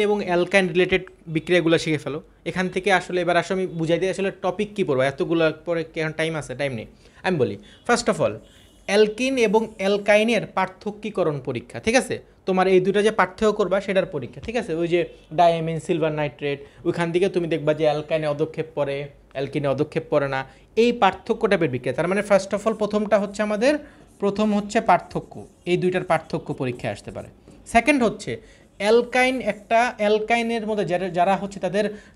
এবং অ্যালকাইন রিলেটেড বিক্রিয়াগুলো শিখে ফেলো। এখান থেকে আসলে এবার আসলে আমি বুঝাই দিই আসলে টপিক কী পড়বো, এতগুলো পরে কেন টাইম আছে, টাইম নেই। আমি বলি ফার্স্ট অফ অল অ্যালকিন এবং অ্যালকাইনের পার্থক্যীকরণ পরীক্ষা, ঠিক আছে। তোমার এই দুটো যে পার্থক্য করবা সেটার পরীক্ষা, ঠিক আছে। ওই যে ডায়ামিন সিলভার নাইট্রেট, ওইখান থেকে তুমি দেখবা যে অ্যালকাইনে অদক্ষেপ পড়ে, অ্যালকিনে অদক্ষেপ পড়ে না, এই পার্থক্য টাইপের বিক্রিয়া। তার মানে ফার্স্ট অফ অল প্রথম হচ্ছে পার্থক্য, এই দুইটার পার্থক্য পরীক্ষায় আসতে পারে। সেকেন্ড হচ্ছে অ্যালকাইনের মধ্যে যারা হচ্ছে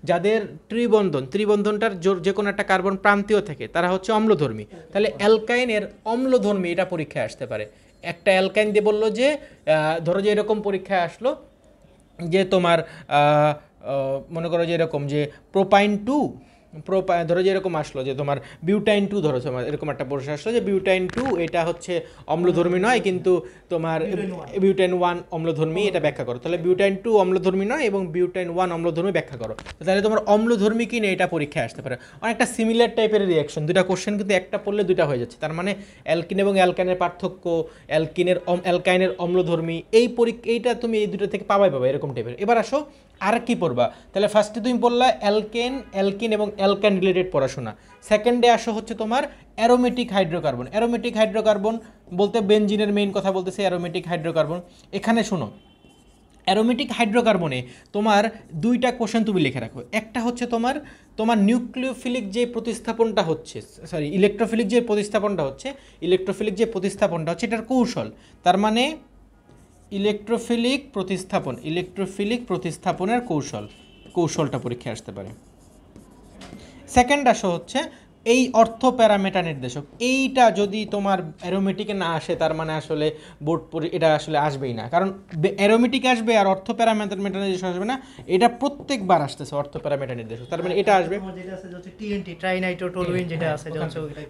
যাদের ত্রিবন্ধনটার যে কোনো একটা কার্বন প্রান্তীয় থাকে তারা হচ্ছে অম্লধর্মী, তাহলে অ্যালকাইনের অম্লধর্মী এটা পরীক্ষায় আসতে পারে। একটা অ্যালকাইন দিয়ে বললো যে ধরো যে এরকম পরীক্ষায় আসলো যে তোমার মনে করো যে এরকম যে প্রোপাইন 2 ধরো যে এরকম আসলো যে তোমার বিউটাইন 2, ধরো তোমার এরকম একটা প্রশ্ন আসলো যে বিউটাইন 2 এটা হচ্ছে অম্লধর্মী নয়, কিন্তু তোমার বিউটাইন 1 অম্লধর্মী, এটা ব্যাখ্যা করো। তাহলে বিউটাইন 2 অম্লধর্মী নয় এবং বিউটাইন 1 অম্লধর্মী ব্যাখ্যা করো। তাহলে তোমার অম্লধর্মী কি না এটা পরীক্ষায় আসতে পারে। অনেকটা সিমিলার টাইপের রিয়াকশন, দুটা কোশ্চেন কিন্তু একটা পড়লে দুটা হয়ে যাচ্ছে। তার মানে অ্যালকিন এবং অ্যালকাইনের পার্থক্য, অ্যালকাইনের অম্লধর্মী, এইটা তুমি এই দুটো থেকে পাবাই এরকম টাইপের। এবার আসো আর কি পড়বা। তাহলে ফার্স্টে তুমি পড়লা অ্যালকিন এবং অ্যালকাইন রিলেটেড পড়াশোনা। সেকেন্ডে আসো হচ্ছে তোমার অ্যারোমেটিক হাইড্রোকার্বন। অ্যারোমেটিক হাইড্রোকার্বন বলতে বেনজিনের মেইন কথা বলতেছে অ্যারোমেটিক হাইড্রোকার্বন। এখানে শোনো, অ্যারোমেটিক হাইড্রোকার্বনে তোমার দুইটা কোশ্চেন তুমি লিখে রাখো। একটা হচ্ছে তোমার নিউক্লিওফিলিক যে প্রতিস্থাপনটা হচ্ছে, ইলেকট্রোফিলিক যে প্রতিস্থাপনটা হচ্ছে, এটার কৌশল। তার মানে ইলেকট্রোফিলিক প্রতিস্থাপনের কৌশলটা পরীক্ষায় আসতে পারে। সেকেন্ড আসো হচ্ছে এই অর্থ প্যারামিটার নির্দেশক। এইটা যদি তোমার অ্যারোমেটিকে না আসে তার মানে আসলে এটা আসলে আসবেই না, কারণ অ্যারোমেটিক আসবে আর অর্থ প্যারামিটার নির্দেশক আসবে না। এটা প্রত্যেকবার আসতেছে অর্থ প্যারামিটার নির্দেশক, তার মানে এটা আসবে। যেটা আছে হচ্ছে টিএনটি ট্রাইনাইট্রোটোলুইন, যেটা আছে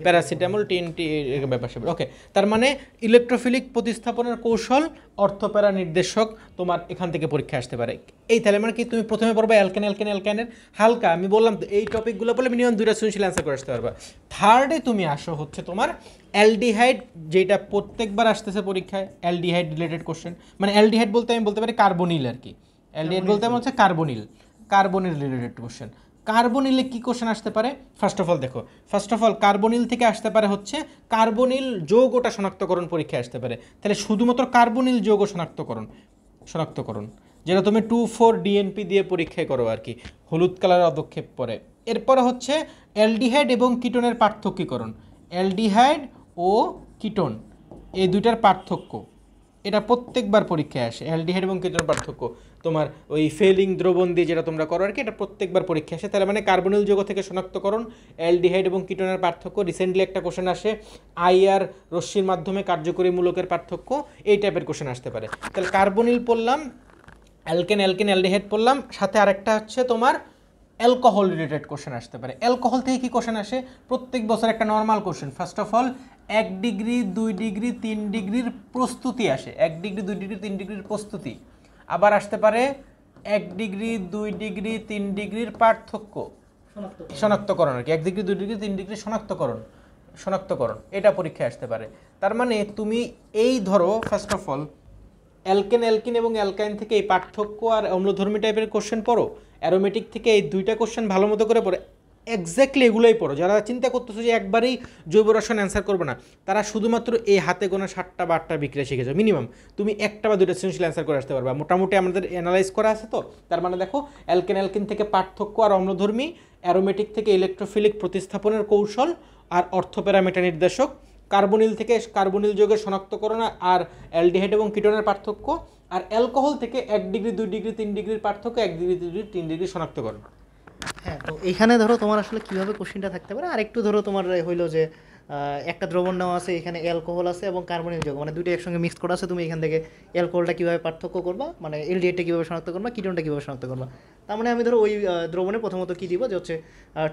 প্যারাসিটামল, টিএনটি ব্যাপার স্যাপার। ওকে, তার মানে ইলেকট্রোফিলিক প্রতিস্থাপনের কৌশল, অর্থ প্যারা নির্দেশক তোমার এখান থেকে পরীক্ষা আসতে পারে। এই তাহলে মানে কি তুমি প্রথমে পড়বে অ্যালকাইনের হালকা, আমি বললাম তো এই টপিকগুলো বলে মিনিমাম 2টা সৃজনশীল অ্যান্সার করে আসতে পারবা। থার্ডে তুমি আসো হচ্ছে তোমার অ্যালডিহাইড, যেটা প্রত্যেকবার আসতেছে পরীক্ষায়, অ্যালডিহাইড রিলেটেড কোশ্চেন। মানে অ্যালডিহাইড বলতে আমি বলতে পারি কার্বনিল আর কি। অ্যালডিহাইড বলতে আমি হচ্ছে কার্বনিল রিলেটেড কোশ্চেন। কার্বনিলে কি কোশ্চেন আসতে পারে? ফার্স্ট অফ অল কার্বনিল থেকে আসতে পারে হচ্ছে কার্বনিল যৌগটা শনাক্তকরণ পরীক্ষায় আসতে পারে। তাহলে শুধুমাত্র কার্বনিল যৌগ শনাক্তকরণ যেটা তুমি 2,4 ডিএনপি দিয়ে পরীক্ষায় করো আর কি, হলুদ কালার অদক্ষেপ পরে। এরপরে হচ্ছে অ্যালডিহাইড এবং কিটোনের পার্থক্যীকরণ। অ্যালডিহাইড ও কিটোন এই দুইটার পার্থক্য, এটা প্রত্যেকবার পরীক্ষায় আসে। অ্যালডিহাইড এবং কিটোনের পার্থক্য তোমার ওই ফেলিং দ্রবণ দিয়ে যেটা তোমরা করো আর কি, এটা প্রত্যেকবার পরীক্ষা আসে। তাহলে মানে কার্বনিল যৌগ থেকে শনাক্তকরণ, অ্যালডিহাইড এবং কিটোনের পার্থক্য। রিসেন্টলি একটা কোশ্চেন আসে আইআর রশ্মির মাধ্যমে কার্যকরী মূলকের পার্থক্য, এই টাইপের কোশ্চেন আসতে পারে। তাহলে কার্বনিল পড়লাম, অ্যালডিহাইড পড়লাম, সাথে আরেকটা হচ্ছে তোমার অ্যালকোহল রিলেটেড কোশ্চেন আসতে পারে। অ্যালকোহল থেকে কি কোশ্চেন আসে? প্রত্যেক বছর একটা normal question, first of all 1 degree 2 degree 3 ডিগ্রির প্রস্তুতি আসে। 1 ডিগ্রি 2 ডিগ্রি 3 ডিগ্রির প্রস্তুতি। আবার আসতে পারে 1 ডিগ্রি 2 ডিগ্রি 3 ডিগ্রির পার্থক্য শনাক্তকরণ আর কি। 1 ডিগ্রি 2 ডিগ্রি 3 ডিগ্রি শনাক্তকরণ এটা পরীক্ষায় আসতে পারে। তার মানে তুমি এই ধরো ফার্স্ট অফ অল অ্যালকিন এবং অ্যালকাইন থেকে এই পার্থক্য আর অম্লধর্মী টাইপের কোশ্চেন পড়ো। অ্যারোমেটিক থেকে এই দুইটা কোশ্চেন ভালো মতো করে পড়ো, এক্স্যাক্টলি এগুলোই পড়ো। যারা চিন্তা করতেছো যে একবারেই জৈব রসায়ন অ্যান্সার করবে না, তারা শুধুমাত্র এই হাতে গোনা 7টা বা 8টা বিক্রিয়া শিখেছো, মিনিমাম তুমি 1টা বা 2টা সৃজনশীল অ্যান্সার করে আসতে পারবা। মোটামুটি আমাদের অ্যানালাইজ করা আছে তো। তার মানে দেখো অ্যালকিন থেকে পার্থক্য আর অম্লধর্মী, অ্যারোমেটিক থেকে ইলেকট্রোফিলিক প্রতিস্থাপনের কৌশল আর অর্থ প্যারামিটার নির্দেশক, কার্বনিল থেকে কার্বনিল যৌগের শনাক্তকরণ আর অ্যালডিহাইড এবং কিটোনের পার্থক্য, আর অ্যালকোহল থেকে 1 ডিগ্রি 2 ডিগ্রি 3 ডিগ্রির পার্থক্য, 1 ডিগ্রি 2 ডিগ্রি 3 ডিগ্রি শনাক্তকরণ। হ্যাঁ, তো এখানে ধরো তোমার আসলে কীভাবে কোশ্চেনটা থাকতে পারে, আর একটু ধরো তোমার হইলো যে একটা দ্রবণ নেওয়া আছে, এখানে অ্যালকোহল আছে এবং কার্বনিল যৌগ, মানে দুইটা একসঙ্গে মিক্স করা আছে। তুমি এখান থেকে অ্যালকোহলটা কীভাবে পার্থক্য করবা, মানে এলডিহাইডটা কীভাবে শনাক্ত করবা, কিটোনটা কীভাবে শনাক্ত করবা। তার মানে আমি ধরো ওই দ্রবণে প্রথমত কী দিব, যে হচ্ছে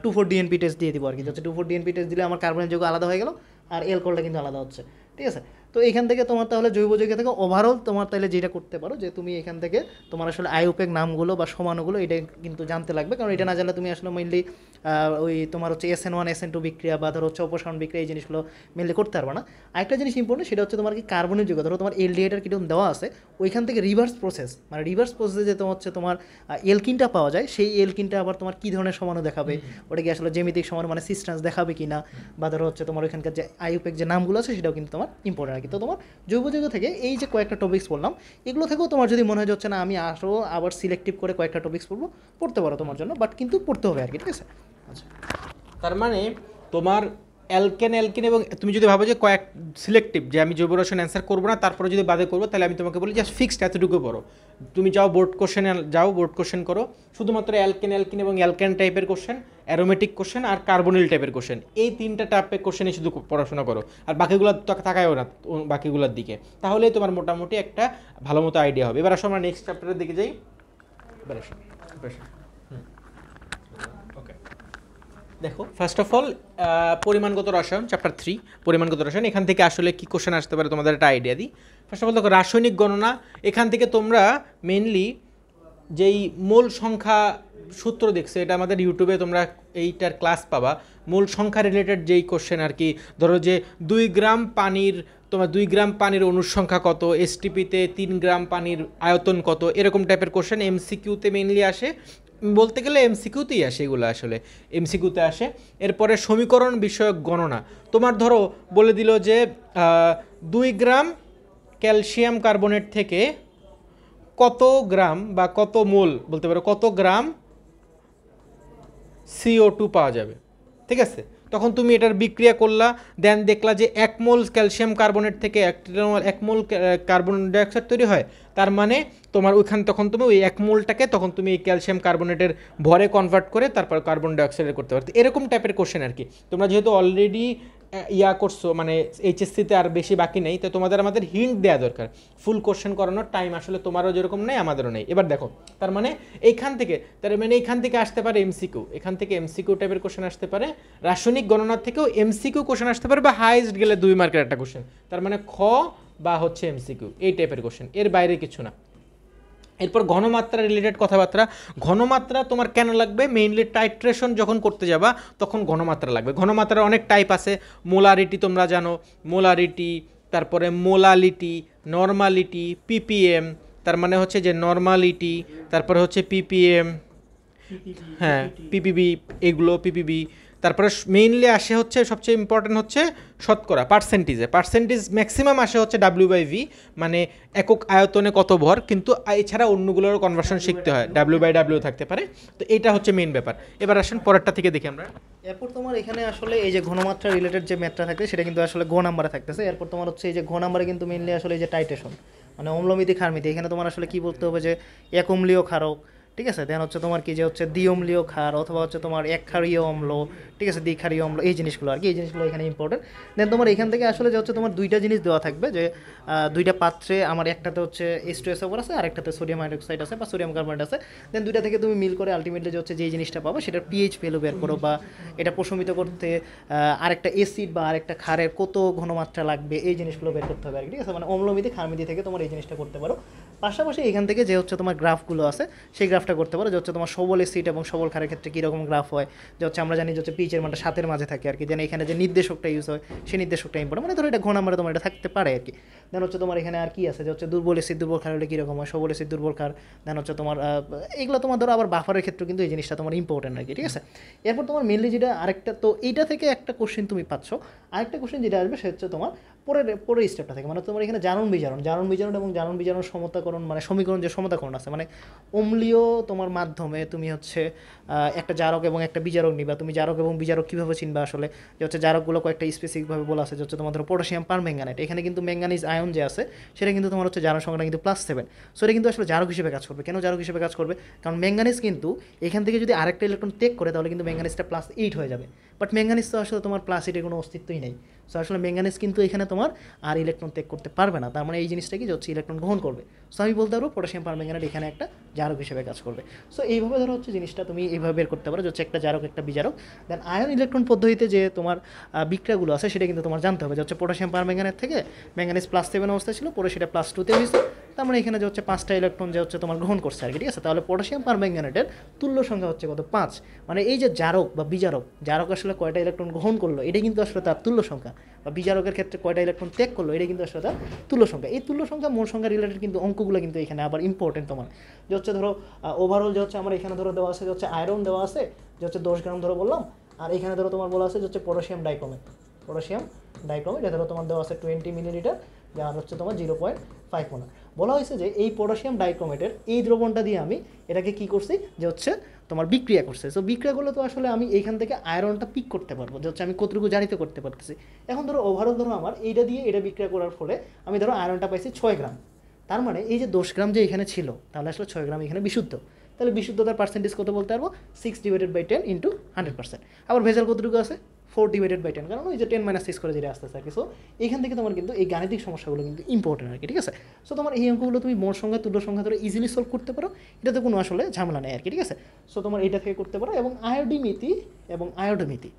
2,4 ডিএনপি টেস্ট দিয়ে দিব আর কি। হচ্ছে 2,4 ডিএনপি টেস্ট দিলে আমার কার্বনিল যৌগ আলাদা হয়ে গেল আর অ্যালকোহলটা কিন্তু আলাদা হচ্ছে, ঠিক আছে। তো এখান থেকে তোমার তাহলে জৈব যৌগ থেকে ওভারঅল তোমার তাহলে যেটা করতে পারো, যে তুমি এখান থেকে তোমার আসলে আইউপেক নামগুলো বা সমানুগুলো এটা কিন্তু জানতে লাগবে, কারণ এটা না জানলে তুমি আসলে মেইনলি ওই তোমার হচ্ছে SN1 SN2 বিক্রিয়া বা ধরো হচ্ছে অপসারণ বিক্রিয়া এই জিনিসগুলো মেনলি করতে পারবে না। আরেকটা জিনিস ইম্পর্টেন্ট, সেটা হচ্ছে তোমার কি কার্বনিল যৌগ, ধরো তোমার এলডিহাইড আর কিটোন দেওয়া আছে, ওইখান থেকে রিভার্স প্রসেসে যে তোমার হচ্ছে তোমার এলকিনটা পাওয়া যায়, সেই এলকিনটা আবার তোমার কী ধরনের সমানু দেখাবে, ওটা কি আসলে জ্যামিতিক সমানু মানে সিস্টেন্স দেখাবে কি না, বা ধরো হচ্ছে তোমার ওইখানকার যে আইউপেক যে নামগুলো আছে সেটাও কিন্তু তোমার ইম্পর্টেন্ট আর কি। তো তোমার জৈব যৌগ থেকে এই যে কয়েকটা টপিক্স বললাম, এগুলো থেকেও তোমার যদি মনে হয় যাচ্ছে না আমি আরও আবার সিলেক্টিভ করে কয়েকটা টপিক্স পড়তে পারো তোমার জন্য, বাট কিন্তু পড়তে হবে আর কি, ঠিক আছে। আচ্ছা, তার মানে তোমার অ্যালকিন এবং তুমি যদি ভাবো যে কয়েক সিলেক্টিভ, যে আমি জৈব রসায়ন অ্যান্সার করবো না তারপরে যদি বাদে করবো, তাহলে আমি তোমাকে বলি জাস্ট ফিক্সড এতটুকু পড়ো। তুমি বোর্ড কোশ্চেন করো, শুধুমাত্র অ্যালকিন এবং অ্যালকাইন টাইপের কোশ্চেন, অ্যারোমেটিক কোশ্চেন আর কার্বনিল টাইপের কোশ্চেন, এই 3টা টাইপের কোশ্চেনে শুধু পড়াশোনা করো, আর বাকিগুলো তাকায়ও না বাকিগুলোর দিকে, তাহলেই তোমার মোটামুটি একটা ভালো মতো আইডিয়া হবে। এবার আসো আমরা নেক্সট চ্যাপ্টারের দিকে যাই। এবার আসো। ওকে। দেখো ফার্স্ট অফ অল পরিমাণগত রসায়ন চ্যাপ্টার 3 পরিমাণগত রসায়ন, এখান থেকে আসলে কি কোশ্চেন আসতে পারে তোমাদের একটা আইডিয়া দিই। ফার্স্ট অফ অল দেখো রাসায়নিক গণনা, এখান থেকে তোমরা মেনলি যেই মোল সংখ্যা সূত্র দেখছো, এটা আমাদের ইউটিউবে তোমরা এইটার ক্লাস পাবা। মোল সংখ্যা রিলেটেড যেই কোশ্চেন আর কি, ধরো যে 2 গ্রাম পানির, তোমার 2 গ্রাম পানির অণুর সংখ্যা কত, এসটিপিতে 3 গ্রাম পানির আয়তন কত, এরকম টাইপের কোশ্চেন এমসিকিউতে মেনলি আসে, বলতে গেলে এমসিকিউতেই আসে এগুলো, আসলে এমসিকিউতে আসে। এরপরে সমীকরণ বিষয়ক গণনা, তোমার ধরো বলে দিল যে 2 গ্রাম ক্যালসিয়াম কার্বনেট থেকে কত গ্রাম বা কত মোল, বলতে পারো কত গ্রাম CO2 পাওয়া যাবে, ঠিক আছে। তখন তুমি এটার বিক্রিয়া করলা, দেন দেখলা যে 1 মোল ক্যালসিয়াম কার্বনেট থেকে 1 মোল কার্বন ডাইঅক্সাইড তৈরি হয়, তার মানে তোমার ওইখানে তখন তুমি ওই 1 মোলটাকে তখন তুমি এই ক্যালসিয়াম কার্বনেটের ভরে কনভার্ট করে তারপর কার্বন ডাইঅক্সাইডের করতে পারতো, এরকম টাইপের কোশ্চেন আর কি। তোমরা যেহেতু অলরেডি ইয়া করছো, মানে এইচএসসিতে আর বেশি বাকি নেই, তো তোমাদের আমাদের হিন্ট দেওয়া দরকার, ফুল কোশ্চেন করানোর টাইম আসলে তোমারও যেরকম নেই আমাদেরও নেই। এবার দেখো তার মানে এইখান থেকে, তার মানে এইখান থেকে আসতে পারে এমসিকিউ, এখান থেকে এমসিকিউ টাইপের কোশ্চেন আসতে পারে, রাসায়নিক গণনার থেকেও এমসিকিউ কোশ্চেন আসতে পারে, বা হাইস্ট গেলে 2 মার্কের একটা কোশ্চেন, তার মানে খ বা হচ্ছে এমসিকিউ, এই টাইপের কোশ্চেন, এর বাইরে কিছু না। এরপর ঘনমাত্রা রিলেটেড কথাবার্তা, ঘনমাত্রা তোমার কেন লাগবে, মেইনলি টাইট্রেশন যখন করতে যাবা তখন ঘনমাত্রা লাগবে। ঘনমাত্রার অনেক টাইপ আছে, মোলারিটি তোমরা জানো, মোলারিটি, তারপরে মোলালিটি, নর্মালিটি, পিপিএম, তার মানে হচ্ছে যে নর্মালিটি, তারপরে হচ্ছে পিপিএম, হ্যাঁ পিপিবি, এগুলো পিপিবি। তারপরে মেইনলি আসে হচ্ছে সবচেয়ে ইম্পর্টেন্ট হচ্ছে শতকরা, পার্সেন্টেজ ম্যাক্সিমাম আসে হচ্ছে W/V, মানে একক আয়তনে কত ভর, কিন্তু এছাড়া অন্যগুলোরও কনভার্সন শিখতে হয়, W/W থাকতে পারে, তো এটা হচ্ছে মেইন ব্যাপার। এবার আসেন পরেরটা থেকে দেখি আমরা। এরপর তোমার এখানে আসলে এই যে ঘনমাত্রা রিলেটেড যে ম্যাথটা থাকে সেটা কিন্তু আসলে ঘ নাম্বারে থাকতেছে। এরপর তোমার হচ্ছে এই যে ঘ নাম্বারে কিন্তু মেইনলি আসলে এই যে টাইট্রেশন, মানে অম্লমিতি ক্ষারমিতি, এখানে তোমার আসলে কি বলতে হবে যে এক অম্লীয় ক্ষারক, ঠিক আছে, দেন হচ্ছে তোমার কি যে হচ্ছে দ্বি অম্লীয় ক্ষার, অথবা হচ্ছে তোমার এক ক্ষারীয় অম্ল, ঠিক আছে, দ্বিক্ষারীয় অম্ল, এই জিনিসগুলো আর কি, এই জিনিসগুলো এখানে ইম্পর্টেন্ট। দেন তোমার এখান থেকে আসলে যে হচ্ছে তোমার দুইটা জিনিস দেওয়া থাকবে, যে দুইটা পাত্রে আমার একটাতে হচ্ছে H2SO4 আছে আর একটাতে সোডিয়াম হাইড্রোক্সাইড আছে বা সোডিয়াম কার্বনেট আছে, দেন দুইটা থেকে তুমি মিল করে আলটিমেটলি যে হচ্ছে যেই জিনিসটা পাবো সেটার পিএইচ ভ্যালু বের করো, বা এটা প্রশমিত করতে আরেকটা অ্যাসিড বা আরেকটা ক্ষারের কত ঘনমাত্রা লাগবে, এই জিনিসগুলো বের করতে হবে আর কি, ঠিক আছে। মানে অম্লমিতি ক্ষারমিতি থেকে তোমার এই জিনিসটা করতে পারো। পাশাপাশি এখান থেকে যে হচ্ছে তোমার গ্রাফগুলো আছে সেই গ্রাফটা করতে পারো, যে হচ্ছে তোমার সবল অ্যাসিড এবং সবল ক্ষারের ক্ষেত্রে কীরকম গ্রাফ হয়, যে হচ্ছে আমরা জানি যে হচ্ছে পিএইচের মানটা 7-এর মাঝে থাকে আর কি, দেন এখানে যে নির্দেশকটা ইউজ হয় সেই নির্দেশকটা ইম্পর্টেন্ট, মানে ধরো এটা ঘ নাম্বারে তোমার এটা থাকতে পারে আর কি। দেন হচ্ছে তোমার এখানে আর কি আছে, যে হচ্ছে দুর্বল অ্যাসিড দুর্বল ক্ষার হলে কীরকম হয়, সবল অ্যাসিড দুর্বল ক্ষার, দেন হচ্ছে তোমার এগুলো তোমার ধরো আবার বাফারের ক্ষেত্রে কিন্তু এই জিনিসটা তোমার ইম্পর্টেন্ট আর কি, ঠিক আছে। এরপর তোমার মেনলি যেটা আরেকটা, তো এইটা থেকে একটা কোশ্চেন তুমি পাচ্ছ, আরেকটা কোশ্চেন যেটা আসবে সেটা হচ্ছে তোমার পরের স্টেপটা থেকে, মানে তোমার এখানে জারণ বিজারণ এবং জারণ বিজারণ সমতাকরণ, মানে সমীকরণ যে সমতাকরণ আছে, মানে অম্লীয় তোমার মাধ্যমে তুমি হচ্ছে একটা জারক এবং একটা বিজারক নিবা, তুমি জারক এবং বিজারক কীভাবে চিনবা আসলে, যে হচ্ছে জারকগুলো কয়েকটা স্পেসিফিকভাবে বলা আছে, যে হচ্ছে তোমার ধরো পটাশিয়াম পার ম্যাঙ্গানেট, এখানে কিন্তু ম্যাঙ্গানিজ আয়ন যে আছে সেটা কিন্তু তোমার হচ্ছে জারণ সংখ্যাটা কিন্তু +7, সো এটা কিন্তু আসলে জারক হিসেবে কাজ করবে। কেন জারক হিসেবে কাজ করবে, কারণ ম্যাঙ্গানিজ কিন্তু এখান থেকে যদি আরেকটা ইলেকট্রন ত্যাগ করে তাহলে কিন্তু ম্যাঙ্গানিজটা +8 হয়ে যাবে, বাট ম্যাঙ্গানিজ তো আসলে তোমার +8-এর কোনো অস্তিত্বই নেই, সো আসলে ম্যাঙ্গানিজ কিন্তু এখানে তোমার আর ইলেকট্রন ত্যাগ করতে পারবে না, তার মানে এই জিনিসটা কি যে হচ্ছে ইলেকট্রন গ্রহণ করবে, সো আমি বলতে পারবো পটাশিয়াম পারম্যাঙ্গানেট এখানে একটা জারক হিসেবে কাজ করবে। সো এইভাবে ধরো হচ্ছে জিনিসটা তুমি এইভাবে বের করতে পারো, যে হচ্ছে একটা জারক একটা বিজারক। দেন আয়ন ইলেকট্রন পদ্ধতিতে যে তোমার বিক্রিয়াগুলো আছে সেটা কিন্তু তোমার জানতে হবে, যে হচ্ছে পটাশিয়াম পারম্যাঙ্গানেট থেকে ম্যাঙ্গানিজ +7 অবস্থা ছিল, পরে সেটা +2-তে হয়েছে, তার মানে এখানে যে হচ্ছে 5টা ইলেকট্রন যে হচ্ছে তোমার গ্রহণ করছে আর কি, ঠিক আছে। তাহলে পটাশিয়াম পারম্যাঙ্গানেটের তুল্য সংখ্যা হচ্ছে কত, 5, মানে এই যে জারক বা বিজারক, জারক আসলে কয়টা ইলেকট্রন গ্রহণ করলো এটা কিন্তু আসলে তার তুল্য সংখ্যা, বা বিজারকের ক্ষেত্রে কয়টা ইলেকট্রন ত্যাগ করলো এটা কিন্তু আসলে তার তুল্য সংখ্যা। এই তুল্য সংখ্যা মোল সংখ্যা রিলেটেড কিন্তু অঙ্কগুলো কিন্তু এখানে আবার ইম্পর্টেন্ট তোমার, যে হচ্ছে ধরো ওভারঅল যে হচ্ছে আমার এখানে ধরো দেওয়া আছে, যে হচ্ছে আয়রন দেওয়া আছে যে হচ্ছে 10 গ্রাম ধরো বললাম, আর এখানে ধরো তোমার বলা আছে যে হচ্ছে পটাশিয়াম ডাইক্রোমেট এটা ধরো তোমার দেওয়া আছে 20 মিলিলিটার, যার হচ্ছে তোমার 0.5 মোলার। বলা হয়েছে যে এই পটাশিয়াম ডাইক্রোমেটের এই দ্রবণটা দিয়ে আমি এটাকে কি করছি, যে হচ্ছে তোমার বিক্রিয়া করছে, সো বিক্রিয়া করলে তো আসলে আমি এইখান থেকে আয়রনটা পিক করতে পারবো, যে হচ্ছে আমি কতটুকু জানিতে করতে পারতেছি। এখন ধরো ওভারঅল ধরো আমার এইটা দিয়ে এটা বিক্রিয়া করার ফলে আমি ধরো আয়রনটা পাইছি 6 গ্রাম, তার মানে এই যে 10 গ্রাম যে এখানে ছিল তাহলে আসলে 6 গ্রাম এখানে বিশুদ্ধ, তাহলে বিশুদ্ধতার পার্সেন্টেজ কত বলতে পারবো, 6/10 × 100%। আবার ভেজাল কতটুকু আছে, 4/10, কারণ ওই যে 10 - 6 করে যেটা আসতেছে আর কি। সো এখান থেকে তোমার কিন্তু এই গাণিতিক সমস্যাগুলো কিন্তু ইম্পর্টেন্ট আর কি, ঠিক আছে। সো তোমার এই অঙ্কগুলো তুমি মোট সংখ্যা তুল্য সংখ্যা ধরে ইজিলি সলভ করতে পারো, এটাতে কোনো আসলে ঝামেলা নেই আর কি, ঠিক আছে। সো তোমার এইটা থেকে করতে পারো। এবং আয়োডিমিতি এবং আয়োডোমিতি,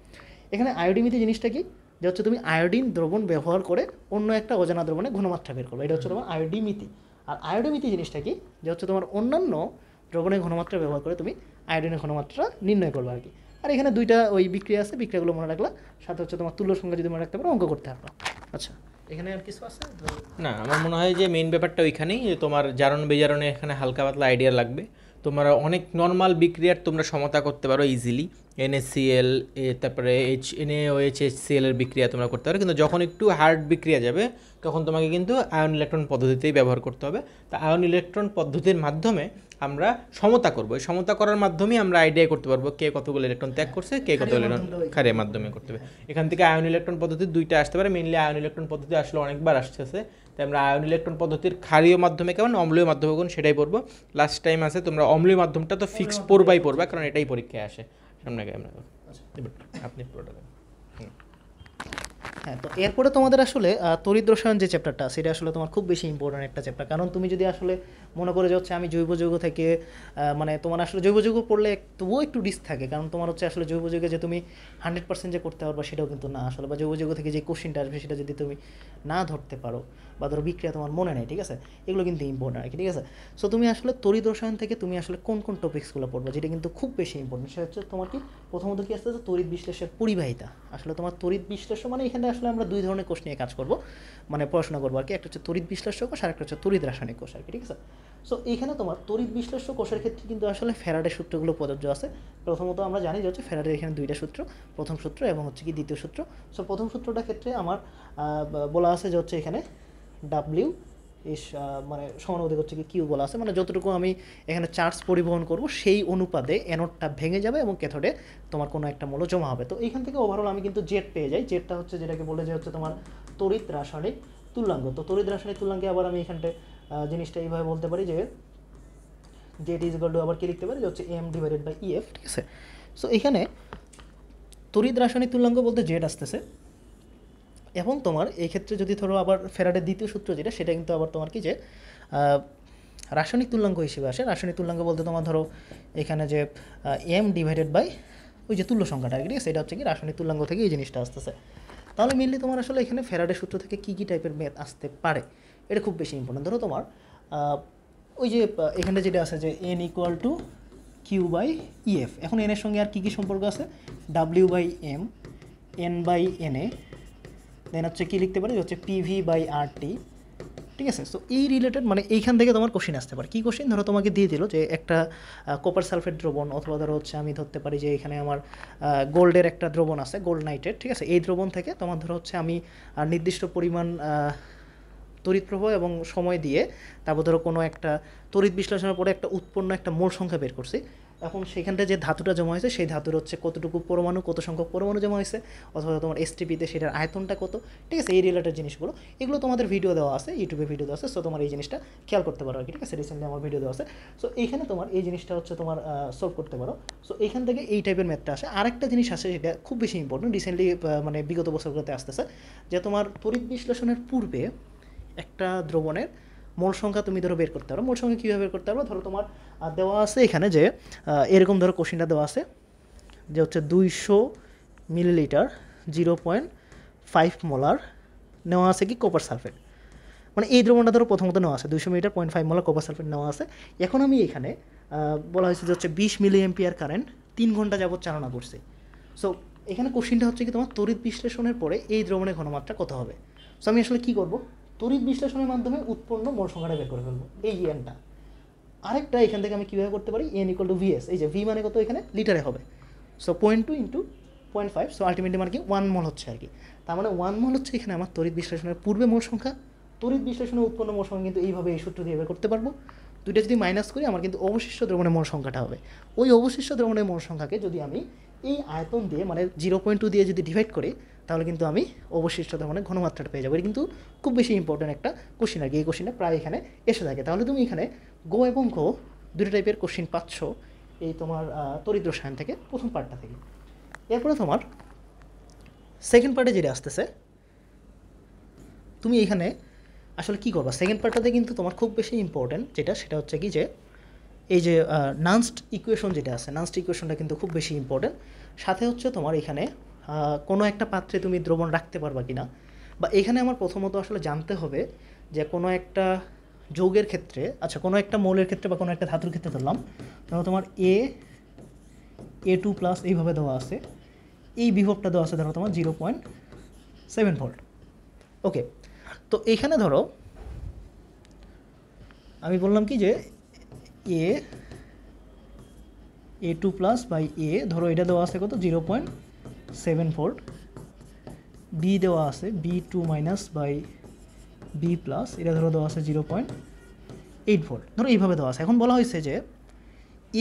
এখানে আয়োডিমিতি জিনিসটা কি, যে হচ্ছে তুমি আয়োডিন দ্রবণ ব্যবহার করে অন্য একটা অজানা দ্রবণে ঘনমাত্রা বের করবে, এটা হচ্ছে তোমার আয়োডিমিতি। আর আয়োডোমিতি জিনিসটা কি, যে হচ্ছে তোমার অন্যান্য দ্রবণের ঘনমাত্রা ব্যবহার করে তুমি আয়োডিনের ঘনমাত্রা নির্ণয় করবে আর কি। আর এখানে দুইটা ওই বিক্রিয়া আছে, বিক্রিয়াগুলো মনে রাখলা, সাথে হচ্ছে তোমার তুল্য সংখ্যা যদি মনে রাখতে পারো অঙ্ক করতে পারবা। আচ্ছা, এখানে আর কিছু আছে? না, আমার মনে হয় যে মেইন ব্যাপারটা ওইখানেই, যে তোমার জারণ বিজারণে এখানে হালকা পাতলা আইডিয়া লাগবে। তোমরা অনেক নর্মাল বিক্রিয়ার তোমরা সমতা করতে পারো ইজিলি, NaCl তারপরে NaOH HCl এর বিক্রিয়া তোমরা করতে পারো, কিন্তু যখন একটু হার্ড বিক্রিয়া যাবে তখন তোমাকে কিন্তু আয়ন ইলেকট্রন পদ্ধতিতেই ব্যবহার করতে হবে। তা আয়ন ইলেকট্রন পদ্ধতির মাধ্যমে আমরা সমতা করবো, এই সমতা করার মাধ্যমেই আমরা আইডিয়া করতে পারবো কে কতগুলো ইলেকট্রন ত্যাগ করছে, কে কত ইলেকট্রন ক্ষারের মাধ্যমে করতে হবে। এখান থেকে আয়ন ইলেকট্রন পদ্ধতি দুইটা আসতে পারে, মেইনলি আয়ন ইলেকট্রন পদ্ধতি আসলে অনেকবার আসতেছে, তাই আমরা আয়ন ইলেকট্রন পদ্ধতির ক্ষারীয় মাধ্যমে কেমন, অম্লীয় মাধ্যমে কোন সেটাই পড়বো। লাস্ট টাইম আছে তোমরা অম্লীয় মাধ্যমটা তো ফিক্স পড়বা, কারণ এটাই পরীক্ষায় আসে। সামনে আমরা আপনি পুরোটা দেন। হ্যাঁ, তো এরপরে তোমাদের আসলে তড়িৎ রসায়ন যে চ্যাপ্টারটা আছে এটা আসলে তোমার খুব বেশি ইম্পর্টেন্ট একটা চ্যাপ্টার। কারণ তুমি যদি আসলে মনে করে যে হচ্ছে আমি জৈব যৌগ থেকে মানে তোমার আসলে জৈব যৌগ পড়লে তবুও একটু রিস্ক থাকে, কারণ তোমার হচ্ছে আসলে জৈব যৌগে যে তুমি 100% যে করতে পারবা সেটাও কিন্তু না আসলে, বা জৈব যৌগ থেকে যে কোশ্চেনটা আসবে সেটা যদি তুমি না ধরতে পারো, বা ধরো বিক্রিয়া তোমার মনে নেই, ঠিক আছে, এগুলো কিন্তু ইম্পর্টেন্ট আর কি, ঠিক আছে। সো তুমি আসলে তড়িৎ রসায়ন থেকে তুমি আসলে কোন কোন টপিক্সগুলো পড়বা, যেটা কিন্তু খুব বেশি ইম্পর্টেন্ট, সেটা হচ্ছে তোমার কি প্রথমত কি আসতে তড়িৎ বিশ্লেষণের পরিবাহিতা। আসলে তোমার তড়িৎ বিশ্লেষণ মানে এখানে আসলে আমরা দুই ধরনের কোষ নিয়ে কাজ করব, মানে পড়াশোনা করবো আর কি। একটা হচ্ছে তড়িৎ বিশ্লেষ্য কোষ আর একটা হচ্ছে তড়িৎ রাসায়নিক কোষ আর কি, ঠিক আছে। সো এইখানে তোমার তড়িৎ বিশ্লেষ্য কোষের ক্ষেত্রে কিন্তু আসলে ফ্যারাডের সূত্রগুলো প্রযোজ্য আছে। প্রথমত আমরা জানি যে হচ্ছে ফ্যারাডের এখানে দুইটা সূত্র, প্রথম সূত্র এবং হচ্ছে কি দ্বিতীয় সূত্র। সো প্রথম সূত্রটার ক্ষেত্রে আমার বলা আছে যে হচ্ছে এখানে ডাব্লিউ মানে সমানুপাতিক হচ্ছে কি কিউ বলা আছে, মানে যতটুকু আমি এখানে চার্জ পরিবহন করব সেই অনুপাতে অ্যানোডটা ভেঙে যাবে এবং ক্যাথোডে তোমার কোনো একটা মৌল জমা হবে। তো এইখান থেকে ওভারঅল আমি কিন্তু জেড পেয়ে যাই। জেডটা হচ্ছে যেটাকে বলে যে হচ্ছে তোমার তড়িৎ রাসায়নিক তুল্যাঙ্ক। তো তড়িৎ রাসায়নিক তুল্যাঙ্কে আবার আমি এখানটা জিনিসটা এইভাবে বলতে পারি যে জেড ইজ ইকুয়াল টু, আবার কি লিখতে পারি যে হচ্ছে m/EF, ঠিক আছে। সো এখানে তড়িৎ রাসায়নিক তুল্যাঙ্ক বলতে জেড আসতেছে। এবং তোমার এই ক্ষেত্রে যদি ধরো আবার ফ্যারাডের দ্বিতীয় সূত্র যেটা, সেটা কিন্তু আবার তোমার কি যে রাসায়নিক তুল্যাঙ্ক হিসেবে আসে। রাসায়নিক তুল্যাঙ্ক বলতে তোমার ধরো এখানে যে m/, ওই যে তুল্য সংখ্যাটা, ঠিক আছে, এটা হচ্ছে কি রাসায়নিক তুল্যাঙ্ক থেকে এই জিনিসটা আসতেছে। তাহলে মেনলি তোমার আসলে এখানে ফ্যারাডের সূত্র থেকে কী কী টাইপের ম্যাথ আসতে পারে এটা খুব বেশি ইম্পর্টেন্ট। ধরো তোমার ওই যে এখানে যেটা আছে যে n = Q/EF, এখন n এর সঙ্গে আর কী কী সম্পর্ক আছে, W/M, N/Na, দেন হচ্ছে কী লিখতে পারি হচ্ছে PV/RT, ঠিক আছে। সো এই রিলেটেড মানে এইখান থেকে তোমার কোশ্চেন আসতে পারে। কী কোশ্চেন, ধরো তোমাকে দিয়ে দিল যে একটা কপার সালফেট দ্রবণ, অথবা ধরো হচ্ছে আমি ধরতে পারি যে এখানে আমার গোল্ডের একটা দ্রবণ আছে, গোল্ড নাইট্রেট, ঠিক আছে। এই দ্রবণ থেকে তোমার ধরো হচ্ছে আমি নির্দিষ্ট পরিমাণ তড়িৎ প্রবাহ এবং সময় দিয়ে তারপর ধরো কোনো একটা তড়িৎ বিশ্লেষণের পরে একটা উৎপন্ন একটা মোল সংখ্যা বের করছি। এখন সেখানটা যে ধাতুটা জমা হয়েছে সেই ধাতুর হচ্ছে কতটুকু পরমাণু, কত সংখ্যক পরমাণু জমা হয়েছে, অথবা তোমার STPতে সেটার আয়তনটা কত, ঠিক আছে। এই রিলেটেড জিনিসগুলো এগুলো তোমাদের ভিডিও দেওয়া আছে, ইউটিউবে ভিডিও দেওয়া আছে। সো তোমার এই জিনিসটা খেয়াল করতে পারো আর কি, ঠিক আছে। রিসেন্টলি আমার ভিডিও দেওয়া আছে। সো এইখানে তোমার এই জিনিসটা হচ্ছে তোমার সলভ করতে পারো। সো এইখান থেকে এই টাইপের ম্যাথটা আসে। আরেকটা জিনিস আসে যেটা খুব বেশি ইম্পর্টেন্ট, রিসেন্টলি মানে বিগত বছরগুলোতে আসতেছে, যে তোমার তড়িৎ বিশ্লেষণের পূর্বে একটা দ্রবণের মোল সংখ্যা তুমি ধরো বের করতে পারো। মোল সংখ্যা কীভাবে বের করতে পারো, ধরো তোমার দেওয়া আছে এখানে যে এরকম ধরো কোশ্চেনটা দেওয়া আছে যে হচ্ছে 200 মিলিলিটার 0.5 মোলার নেওয়া আছে কি কপার সালফেট, মানে এই দ্রবণটা ধরো প্রথমত নেওয়া আছে 200 মিলিটার 0.5 মোলার কপার সালফেট নেওয়া আছে। এখন আমি এখানে বলা হয়েছে যে হচ্ছে 20 মিলিঅ্যাম্পিয়ার কারেন্ট 3 ঘন্টা যাবত চালনা করছে। সো এখানে কোশ্চেনটা হচ্ছে কি তোমার তড়িৎ বিশ্লেষণের পরে এই দ্রবণের ঘনমাত্রা কত হবে। সো আমি আসলে কী করবো, তড়িৎ বিশ্লেষণের মাধ্যমে উৎপন্ন মোল সংখ্যাটা বের করে ফেলবো, এই এনটা। আরেকটা এখান থেকে আমি কীভাবে করতে পারি, n = VS, এই যে V মানে কত এখানে লিটারে হবে। সো 0.2 × 0.5, সো আলটিমেটলি মানে কি 1 মোল হচ্ছে আর কি। তার মানে 1 মোল হচ্ছে এখানে আমার তড়িৎ বিশ্লেষণের পূর্বে মোল সংখ্যা। তড়িৎ বিশ্লেষণে উৎপন্ন মোল সংখ্যা কিন্তু এইভাবে এই সূত্র দিয়ে বের করতে পারবো। দুইটা যদি মাইনাস করি আমার কিন্তু অবশিষ্ট দ্রবণের মোল সংখ্যাটা হবে। ওই অবশিষ্ট দ্রবণের মোল সংখ্যাকে যদি আমি এই আয়তন দিয়ে মানে 0.2 দিয়ে যদি ডিভাইড করি, তাহলে কিন্তু আমি অবশিষ্ট দ্রবণের ঘনমাত্রাটা পেয়ে যাবো। এটা কিন্তু খুব বেশি ইম্পর্টেন্ট একটা কোশ্চেন আর কি। এই কোশ্চেনটা প্রায় এখানে এসে থাকে। তাহলে তুমি এখানে গো এবং ঘো দুটো টাইপের কোশ্চেন পাচ্ছ এই তোমার তড়িৎ রসায়ন থেকে প্রথম পার্টটা থেকে। এরপরে তোমার সেকেন্ড পার্টে যেটা আসতেছে তুমি এখানে আসলে কী করবা, সেকেন্ড পার্টটাতে কিন্তু তোমার খুব বেশি ইম্পর্টেন্ট যেটা, সেটা হচ্ছে কি যে এই যে নান্সড ইকুয়েশন যেটা আছে, নান্সড ইকুয়েশনটা কিন্তু খুব বেশি ইম্পর্টেন্ট। সাথে হচ্ছে তোমার এখানে কোনো একটা পাত্রে তুমি দ্রবণ রাখতে পারবা কি না, বা এখানে আমার প্রথমত আসলে জানতে হবে যে কোনো একটা যৌগের ক্ষেত্রে, আচ্ছা কোনো একটা মৌলের ক্ষেত্রে বা কোনো একটা ধাতুর ক্ষেত্রে ধরলাম, ধরো তোমার A2 প্লাস এইভাবে দেওয়া আছে, এই বিভবটা দেওয়া আছে ধরো তোমার 0.7 ভোল্ট। ওকে, তো এইখানে ধরো আমি বললাম কি যে A2 প্লাস বাই এ, ধরো এটা দেওয়া আছে কত 0.7 ভোল্ট, বি দেওয়া আছে B2 minus by B plus, এটা ধরো দেওয়া আছে 0.8 ভোল্ট, ধরো এইভাবে দেওয়া আছে। এখন বলা হয়েছে যে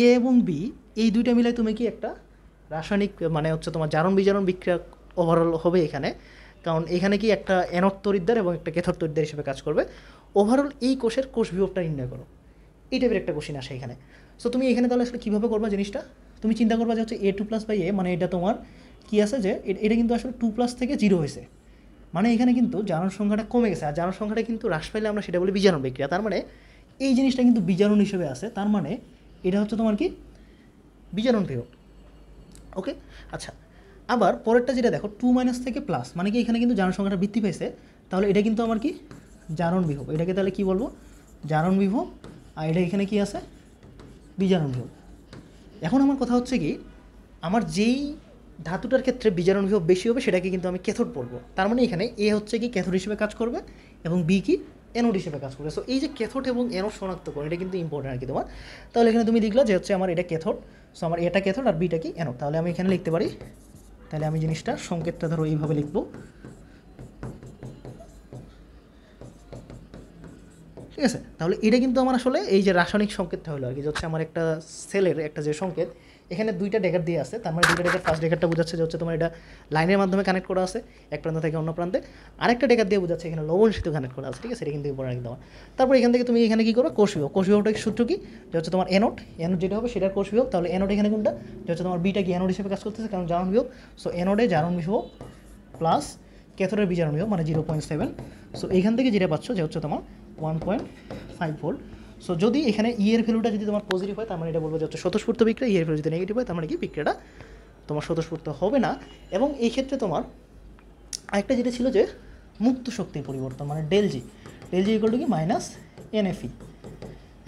এ এবং বি এই দুইটা মিলে তুমি কি একটা রাসায়নিক মানে হচ্ছে তোমার জারণ বিজারণ বিক্রিয়া ওভারঅল হবে এখানে, কারণ এখানে কি একটা অ্যানোড তড়িৎদ্বার এবং একটা ক্যাথোড তড়িৎদ্বার হিসেবে কাজ করবে। ওভারঅল এই কোষের কোষ বিভবটা নির্ণয় করো, এই টাইপের একটা কোশ্চেন আসে এখানে। সো তুমি এখানে তাহলে আসলে কীভাবে করবা জিনিসটা, তুমি চিন্তা করবা যে হচ্ছে A2 প্লাস বাই এ, মানে এটা তোমার কী আছে যে এটা কিন্তু আসলে 2 প্লাস থেকে 0 হয়েছে, মানে এখানে কিন্তু জারণ সংখ্যাটা কমে গেছে, আর জারণ সংখ্যাটা কিন্তু হ্রাস পাইলে আমরা সেটা বলি বিজারণ বিক্রিয়া। তার মানে এই জিনিসটা কিন্তু বিজারণ হিসেবে আছে, তার মানে এটা হচ্ছে তোমার কি বিজারণ বিভব। ওকে, আচ্ছা আবার পরেরটা যেটা দেখো 2 মাইনাস থেকে প্লাস, মানে কি এখানে কিন্তু জারণ সংখ্যাটা বৃদ্ধি পেয়েছে, তাহলে এটা কিন্তু আমার কি জারণ বিভব, এটাকে তাহলে কি বলবো জারণ বিভব, আর এটা এখানে কি আছে বিজারণ বিভব। এখন আমার কথা হচ্ছে কি, আমার যেই ধাতুটার ক্ষেত্রে বিজারণ বিভব বেশি হবে সেটাকে কিন্তু আমি ক্যাথোড বলবো। তার মানে এখানে এ হচ্ছে কি ক্যাথোড হিসেবে কাজ করবে এবং বি কি অ্যানোড হিসেবে কাজ করবে। সো এই যে ক্যাথোড এবং অ্যানোড শনাক্তকরণ এটা কিন্তু ইম্পর্টেন্ট আর কি তোমার। তাহলে এখানে তুমি দেখলা যে হচ্ছে আমার এটা ক্যাথোড, সো আমার এটা ক্যাথোড আর বিটা কি অ্যানোড। তাহলে আমি এখানে লিখতে পারি, তাহলে আমি জিনিসটা সংকেতটা ধরো এইভাবে লিখবো, ঠিক আছে। তাহলে এটা কিন্তু আমার আসলে এই যে রাসায়নিক সংকেতটা হলো আর কি, যে হচ্ছে আমার একটা সেলের একটা যে সংকেত, এখানে দুইটা ডেকার দিয়ে আছে, তার মানে দুইটা ডেকার ফার্স্ট ডেকারটা বোঝাচ্ছে যে হচ্ছে তোমার এটা লাইনের মাধ্যমে কানেক্ট করা আছে এক প্রান্ত থেকে অন্য প্রান্তে, আরেকটা ডেকার দিয়ে বোঝাচ্ছে এখানে লবণ সেতু কানেক্ট করা আছে, ঠিক আছে। এটা কিন্তু ইম্পর্টেন্ট একদম। তারপর এখান থেকে তুমি এখানে কী করো কোষ বিভব, কোষ বিভবটা সূত্র কি যে হচ্ছে তোমার অ্যানোড, অ্যানোড যেটা হবে সেটার কোষ বিভব, তাহলে অ্যানোড এখানে কোনটা যে হচ্ছে তোমার বিটা কি অ্যানোড হিসেবে কাজ করতেছে কারণ জারণ বিভব, সো অ্যানোডে জারণ বিভব প্লাস ক্যাথোডের বিজারণ বিভব মানে 0.7। সো এইখান থেকে যেটা পাচ্ছ যে হচ্ছে তোমার 1.5 ভোল্ট। সো যদি এখানে ই এর ভ্যালুটা যদি তোমার পজিটিভ হয় তার মানে এটা বলবো যে হচ্ছে স্বতঃস্ফূর্ত বিক্রিয়া, ই এর ভ্যালু যদি নেগেটিভ হয় তার মানে কি বিক্রিয়াটা তোমার স্বতঃস্ফূর্ত হবে না। এবং এই ক্ষেত্রে তোমার আরেকটা যেটা ছিল যে মুক্ত শক্তির পরিবর্তন মানে ডেলজি ইকুয়াল টু কি মাইনাস এনএফই।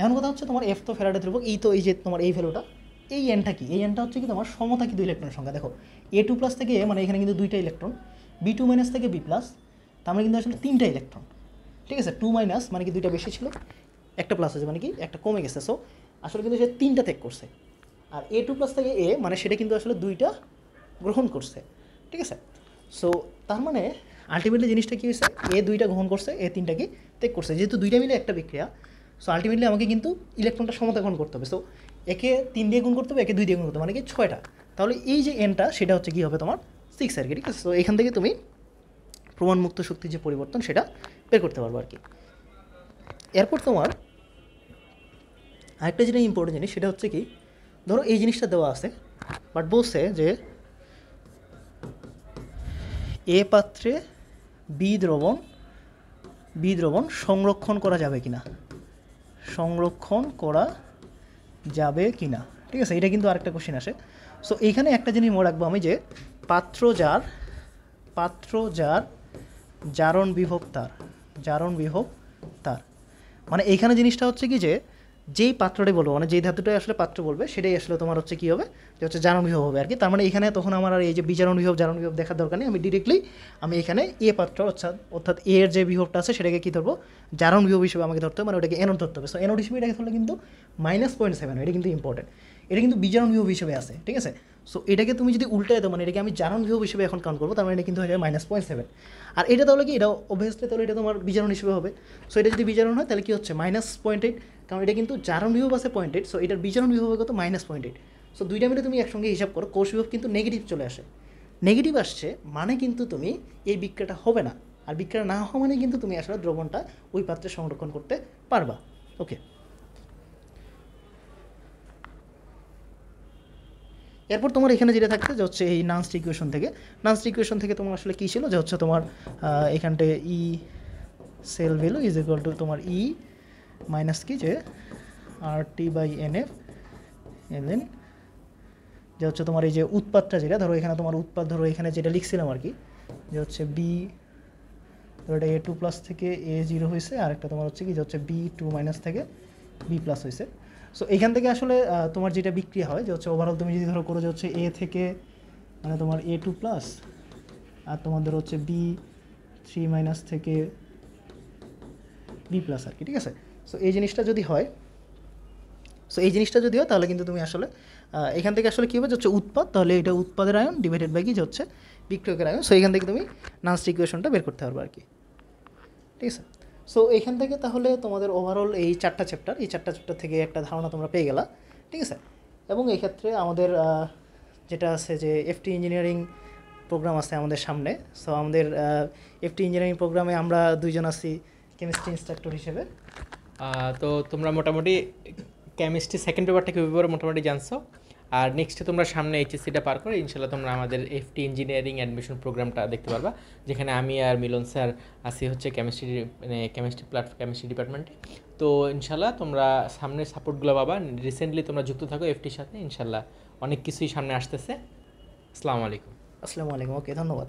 এখন কথা হচ্ছে তোমার এফ তো ফ্যারাডে ধ্রুবক, এই তো এই যে তোমার এই ভ্যালুটা, এই এনটা কি, এই এনটা হচ্ছে কি তোমার সমতা কি দুই ইলেকট্রনের সংখ্যা। দেখো A2 প্লাস থেকে এ, মানে এখানে কিন্তু দুইটা ইলেকট্রন, B2 মাইনাস থেকে বি প্লাস, তার মানে কিন্তু আসলে তিনটা ইলেকট্রন, ঠিক আছে। 2 মাইনাস মানে কি দুইটা বেশি ছিল, একটা প্লাস আছে মানে কি একটা কমে গেছে, সো আসলে কিন্তু সে তিনটা ত্যাগ করছে। আর A2 প্লাস থেকে এ মানে সেটা কিন্তু আসলে দুইটা গ্রহণ করছে, ঠিক আছে। সো তার মানে আলটিমেটলি জিনিসটা কী হয়েছে, এ দুইটা গ্রহণ করছে, এ তিনটা কি ত্যাগ করছে, যেহেতু দুইটা মিলে একটা বিক্রিয়া। সো আলটিমেটলি আমাকে কিন্তু ইলেকট্রনটা সমতা গ্রহণ করতে হবে। সো একে 3 দিয়ে গুণ করতে হবে, একে 2 দিয়ে গুণ করতে হবে, মানে কি 6টা। তাহলে এই যে এনটা সেটা হচ্ছে কী হবে তোমার 6 আর কি, ঠিক আছে। সো এখান থেকে তুমি প্রমাণমুক্ত শক্তির যে পরিবর্তন সেটা বের করতে পারবো আর কি। এরপর তোমার আরেকটা যেটা ইম্পর্টেন্ট জিনিস সেটা হচ্ছে কি, ধরো এই জিনিসটা দেওয়া আছে বাট বলছে যে এ পাত্রে বি দ্রবণ সংরক্ষণ করা যাবে কিনা, ঠিক আছে। এটা কিন্তু আরেকটা কোশ্চেন আসে। সো এইখানে একটা জিনিস মনে রাখবো আমি যে পাত্র যার জারণ বিভব তার, মানে এইখানে জিনিসটা হচ্ছে কি যে যেই পাত্রটাই বলবো মানে যেই ধাতুটাই আসলে পাত্র বলবে সেটাই আসলে তোমার হচ্ছে কী হবে যে হচ্ছে জারণ বিভব হবে আর কি। তার মানে এখানে তখন আমার আর এই যে বিজারণ বিভব জারণ বিভব দেখার দরকার নেই, আমি ডিরেক্টলি আমি এখানে এ পাত্র অর্থাৎ এ এর যে বিভবটা আছে সেটাকে কী ধরবো জারণ বিভব হিসেবে আমাকে ধরতে হবে, মানে ওটাকে অ্যানোড ধরতে হবে। সো অ্যানোড হিসেবে এটাকে ধরলে কিন্তু -0.7, এটা কিন্তু ইম্পর্টেন্ট, এটা কিন্তু বিজারণ বিভব হিসেবে আছে, ঠিক আছে। সো এটাকে তুমি যদি উল্টায় দাও মানে এটাকে আমি জারণ বিভব হিসেবে এখন কাউন্ট করবো, তার মানে এটা কিন্তু হয়ে যাবে -0.7। আর এটা তাহলে কি এটা অবভিয়াসলি তাহলে এটা তোমার বিজারণ হিসেবে হবে। সো এটা যদি বিজারণ হয় তাহলে কি হচ্ছে -0.8, কারণ এটা কিন্তু জারণ বিভব আছে 0.8, সো এটার বিজারণ বিভব হবে কত -0.8। সো দুইটা মিলে তুমি একসঙ্গে হিসাব করো, কোষ বিভব কিন্তু নেগেটিভ চলে আসে, নেগেটিভ আসছে মানে কিন্তু তুমি এই বিক্রিয়াটা হবে না, আর বিক্রিয়া না হওয়া মানে কিন্তু তুমি আসলে দ্রবণটা ওই পাত্রে সংরক্ষণ করতে পারবা। ওকে, এরপর তোমার এখানে যেটা থাকছে যে হচ্ছে এই নানস্ট ইকুয়েশন থেকে তোমার আসলে কী ছিল যে হচ্ছে তোমার এখানটায় E cell value is equal to তোমার ই মাইনাস কি যে R T by N F L N যে হচ্ছে তোমার এই যে উৎপাদটা যেটা ধরো এখানে তোমার উৎপাদ ধরো এখানে যেটা লিখছিলাম আর কি যে হচ্ছে বি ধরো এটা A2 প্লাস থেকে A0 হয়েছে আর একটা তোমার হচ্ছে কি যে হচ্ছে B2 মাইনাস থেকে B প্লাস হয়েছে। সো এখান থেকে আসলে তোমার যেটা বিক্রিয়া হয় যে হচ্ছে ওভারঅল তুমি যদি ধরো করো যে হচ্ছে A থেকে মানে তোমার A2 প্লাস আর তোমাদের হচ্ছে B3 মাইনাস থেকে B প্লাস আর কি, ঠিক আছে। সো এই জিনিসটা যদি হয় তাহলে কিন্তু তুমি আসলে এখান থেকে আসলে কী হবে যে হচ্ছে উৎপাদ, তাহলে এটা উৎপাদের আয়ন ডিভাইডেড বাই কি যে হচ্ছে বিক্রয়কের আয়ন। সো এখান থেকে তুমি নানস্ট ইকুয়েশনটা বের করতে পারবে আর কি, ঠিক আছে। সো এখান থেকে তাহলে তোমাদের ওভারঅল এই চারটা চ্যাপ্টার থেকে একটা ধারণা তোমরা পেয়ে গেলা, ঠিক আছে। এবং এই ক্ষেত্রে আমাদের যেটা আছে যে এফটি ইঞ্জিনিয়ারিং প্রোগ্রাম আছে আমাদের সামনে। সো আমাদের এফটি ইঞ্জিনিয়ারিং প্রোগ্রামে আমরা দুইজন আছি কেমিস্ট্রি ইনস্ট্রাক্টর হিসেবে। তো তোমরা মোটামুটি কেমিস্ট্রি সেকেন্ড পেপারটা কী ব্যাপারে মোটামুটি জানছো। আর নেক্সটে তোমরা সামনে এইচএসসিটা পার করে ইনশাল্লাহ তোমরা আমাদের এফটি ইঞ্জিনিয়ারিং অ্যাডমিশন প্রোগ্রামটা দেখতে পারবা, যেখানে আমি আর মিলন স্যার আসি হচ্ছে কেমিস্ট্রি ডিপার্টমেন্টে। তো ইনশাল্লাহ তোমরা সামনের সাপোর্টগুলো পাবা। রিসেন্টলি তোমরা যুক্ত থাকো এফটির সাথে, ইনশাল্লাহ অনেক কিছুই সামনে আসতেছে। আসসালামু আলাইকুম। আসসালামু আলাইকুম, ওকে, ধন্যবাদ।